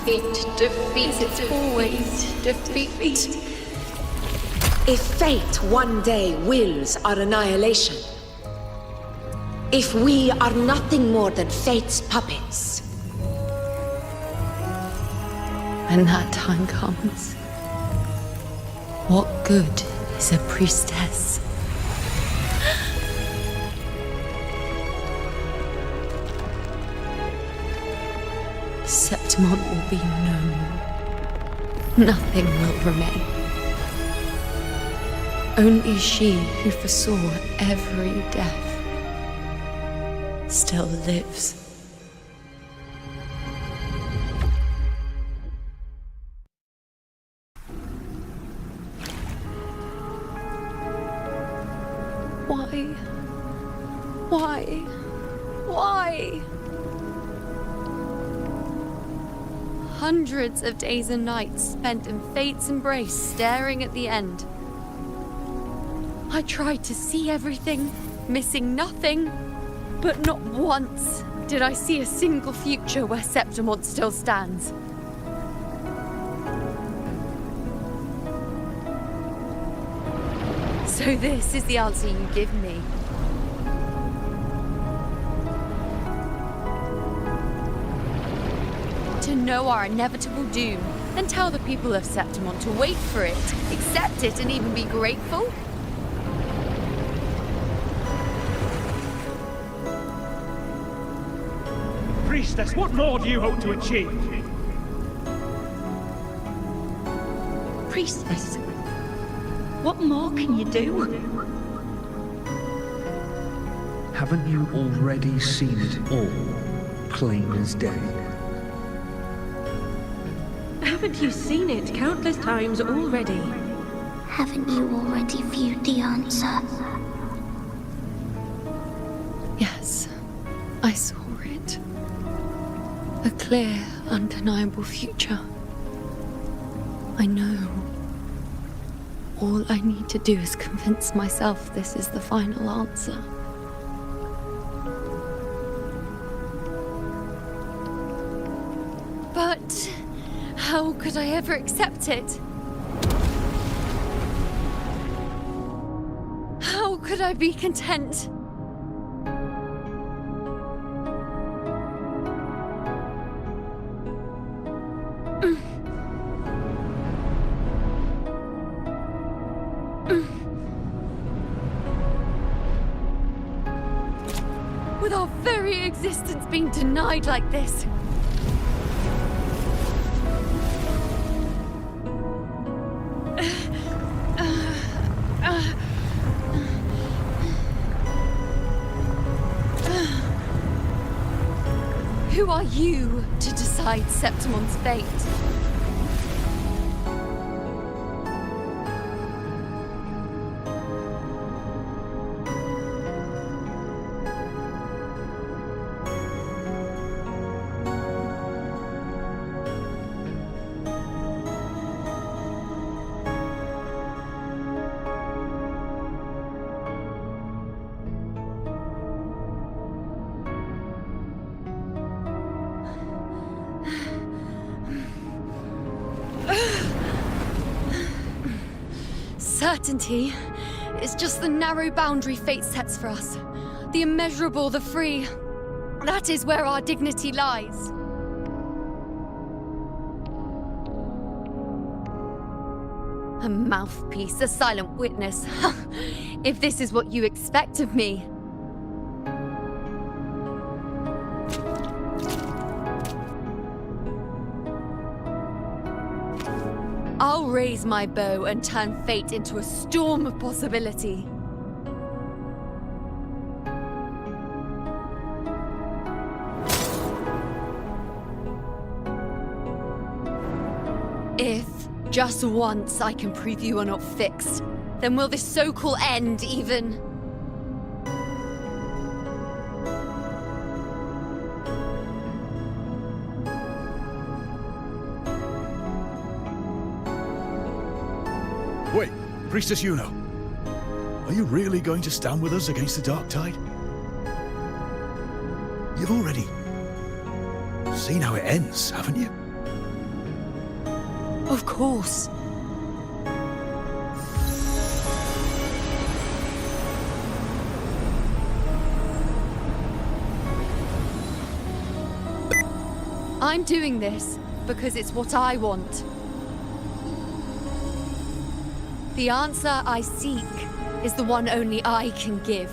S9: Defeat. It's always defeat.
S8: If fate one day wills our annihilation, if we are nothing more than fate's puppets,
S9: when that time comes, what good is a priestess? Septimon will be known. Nothing will remain. Only she who foresaw every death still lives. Why? Hundreds of days and nights spent in fate's embrace, staring at the end. I tried to see everything, missing nothing, but not once did I see a single future where Septimont still stands. So this is the answer you give me. To know our inevitable doom, and tell the people of Septimont to wait for it, accept it, and even be grateful?
S20: Priestess, what more do you hope to achieve?
S21: Priestess, what more can you do?
S19: Haven't you already seen it all, plain as day?
S21: Haven't you seen it countless times already?
S18: Haven't you already viewed the answer?
S9: Yes, I saw it. A clear, undeniable future. I know. All I need to do is convince myself this is the final answer. But how could I ever accept it? How could I be content? With our very existence being denied like this. Who are you to decide Septimon's fate? Certainty is just the narrow boundary fate sets for us. The immeasurable, the free. That is where our dignity lies. A mouthpiece, a silent witness. If this is what you expect of me. I'll raise my bow and turn fate into a storm of possibility. If, just once, I can prove you are not fixed, then will this so-called end even...
S17: Wait, Priestess Yuno. Are you really going to stand with us against the Dark Tide? You've already seen how it ends, haven't you?
S9: Of course. I'm doing this because it's what I want. The answer I seek is the one only I can give.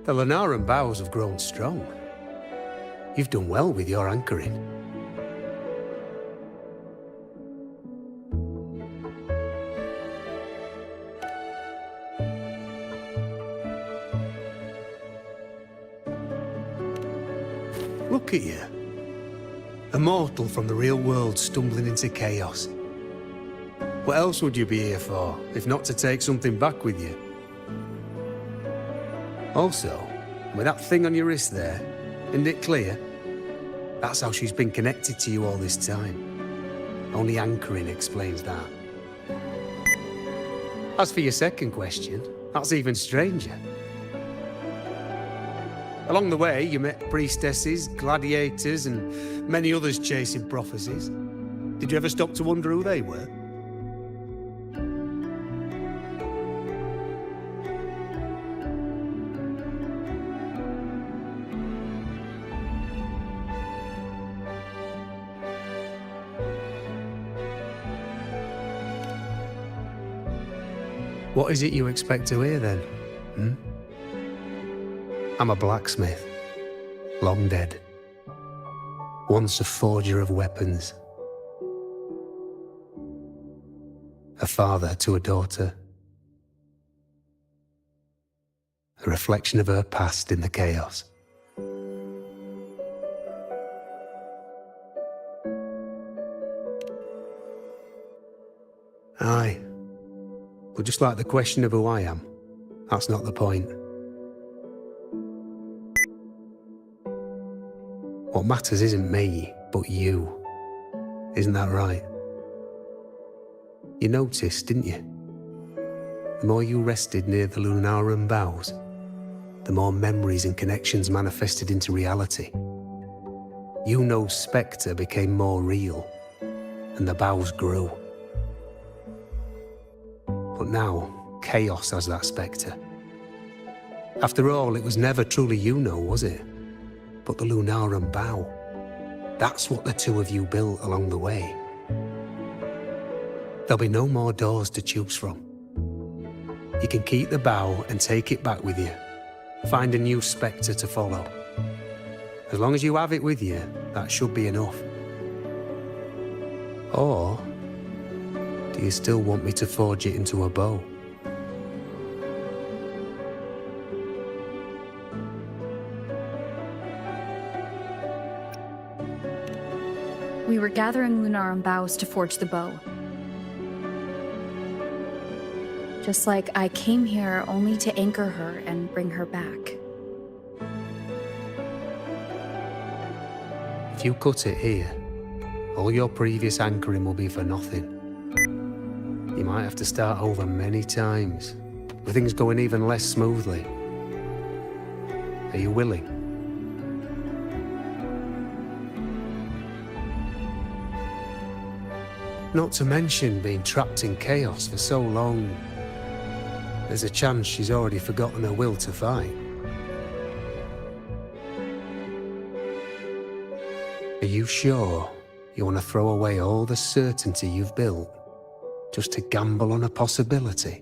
S16: The Lunaran bows have grown strong. You've done well with your anchoring. Look at you. A mortal from the real world stumbling into chaos. What else would you be here for, if not to take something back with you? Also, with that thing on your wrist there, isn't it clear? That's how she's been connected to you all this time. Only anchoring explains that. As for your second question, that's even stranger. Along the way, you met priestesses, gladiators, and many others chasing prophecies. Did you ever stop to wonder who they were? What is it you expect to hear then? I'm a blacksmith, long dead. Once a forger of weapons. A father to a daughter. A reflection of her past in the chaos. Aye. But just like the question of who I am, that's not the point. What matters isn't me, but you. Isn't that right? You noticed, didn't you? The more you rested near the Lunaran bows, the more memories and connections manifested into reality. Yuno's spectre became more real, and the bows grew. But now, chaos has that spectre. After all, it was never truly Yuno, was it? But the Lunaran bow. That's what the two of you built along the way. There'll be no more doors to choose from. You can keep the bow and take it back with you. Find a new spectre to follow. As long as you have it with you, that should be enough. Or do you still want me to forge it into a bow?
S6: We were gathering Lunaran boughs to forge the bow. Just like I came here only to anchor her and bring her back.
S16: If you cut it here, all your previous anchoring will be for nothing. You might have to start over many times, with things going even less smoothly. Are you willing? Not to mention being trapped in chaos for so long. There's a chance she's already forgotten her will to fight. Are you sure you want to throw away all the certainty you've built just to gamble on a possibility?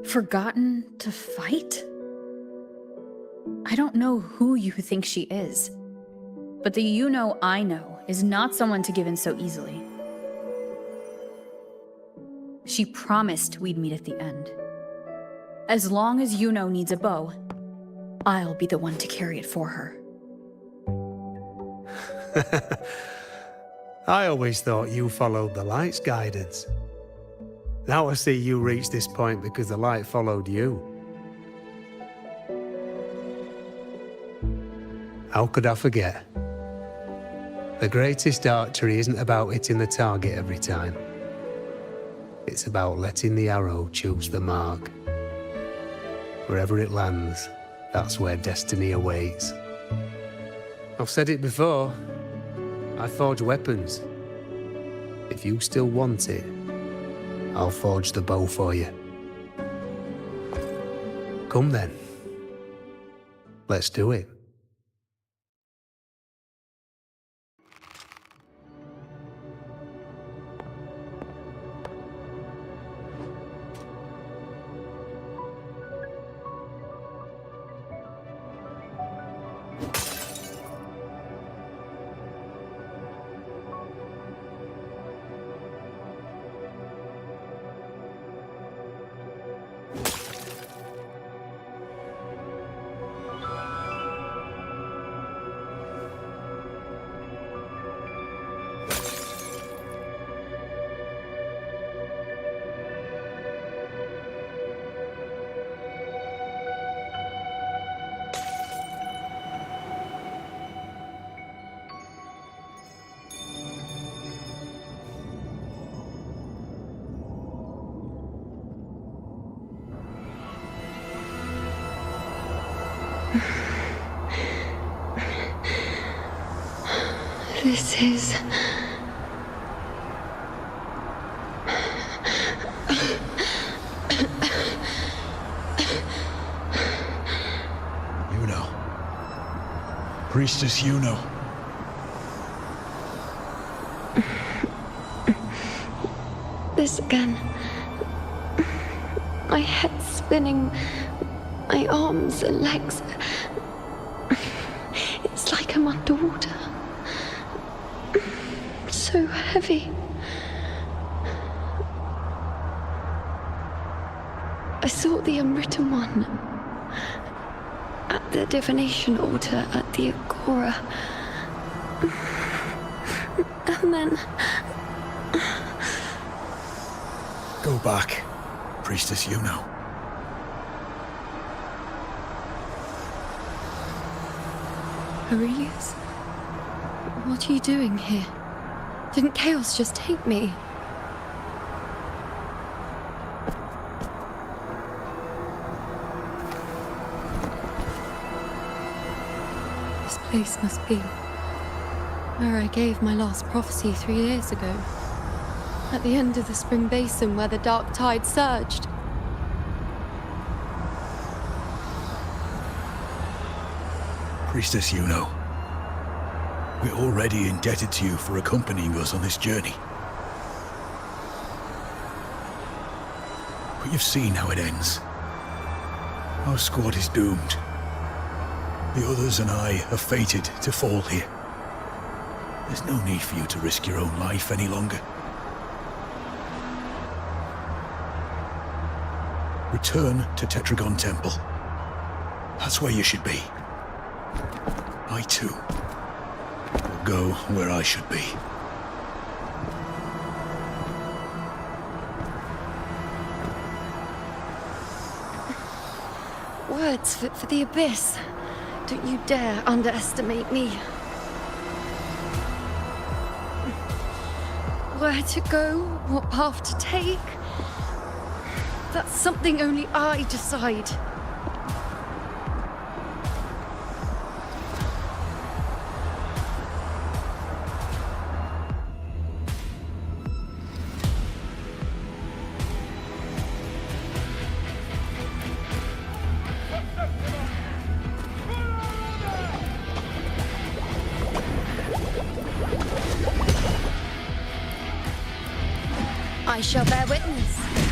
S6: Forgotten to fight? I don't know who you think she is, but the Yuno I know is not someone to give in so easily. She promised we'd meet at the end. As long as Yuno needs a bow, I'll be the one to carry it for her.
S16: I always thought you followed the light's guidance. Now I see you reached this point because the light followed you. How could I forget? The greatest archery isn't about hitting the target every time. It's about letting the arrow choose the mark. Wherever it lands, that's where destiny awaits. I've said it before, I forge weapons. If you still want it, I'll forge the bow for you. Come then. Let's do it.
S9: This is...
S17: Yuno. Priestess Yuno.
S9: This again. My head spinning, my arms and legs. It's like I'm underwater. So heavy. I sought the unwritten one at the divination altar at the Agora. And then...
S17: Go back, Priestess Yuno.
S9: Aurelius? What are you doing here? Didn't chaos just take me? This place must be where I gave my last prophecy 3 years ago. At the end of the spring basin where the dark tide surged.
S17: Priestess Yuno. We're already indebted to you for accompanying us on this journey. But you've seen how it ends. Our squad is doomed. The others and I are fated to fall here. There's no need for you to risk your own life any longer. Return to Tetragon Temple. That's where you should be. I too will go where I should be.
S9: Words for the abyss. Don't you dare underestimate me. Where to go, what path to take. That's something only I decide.
S1: I shall bear witness.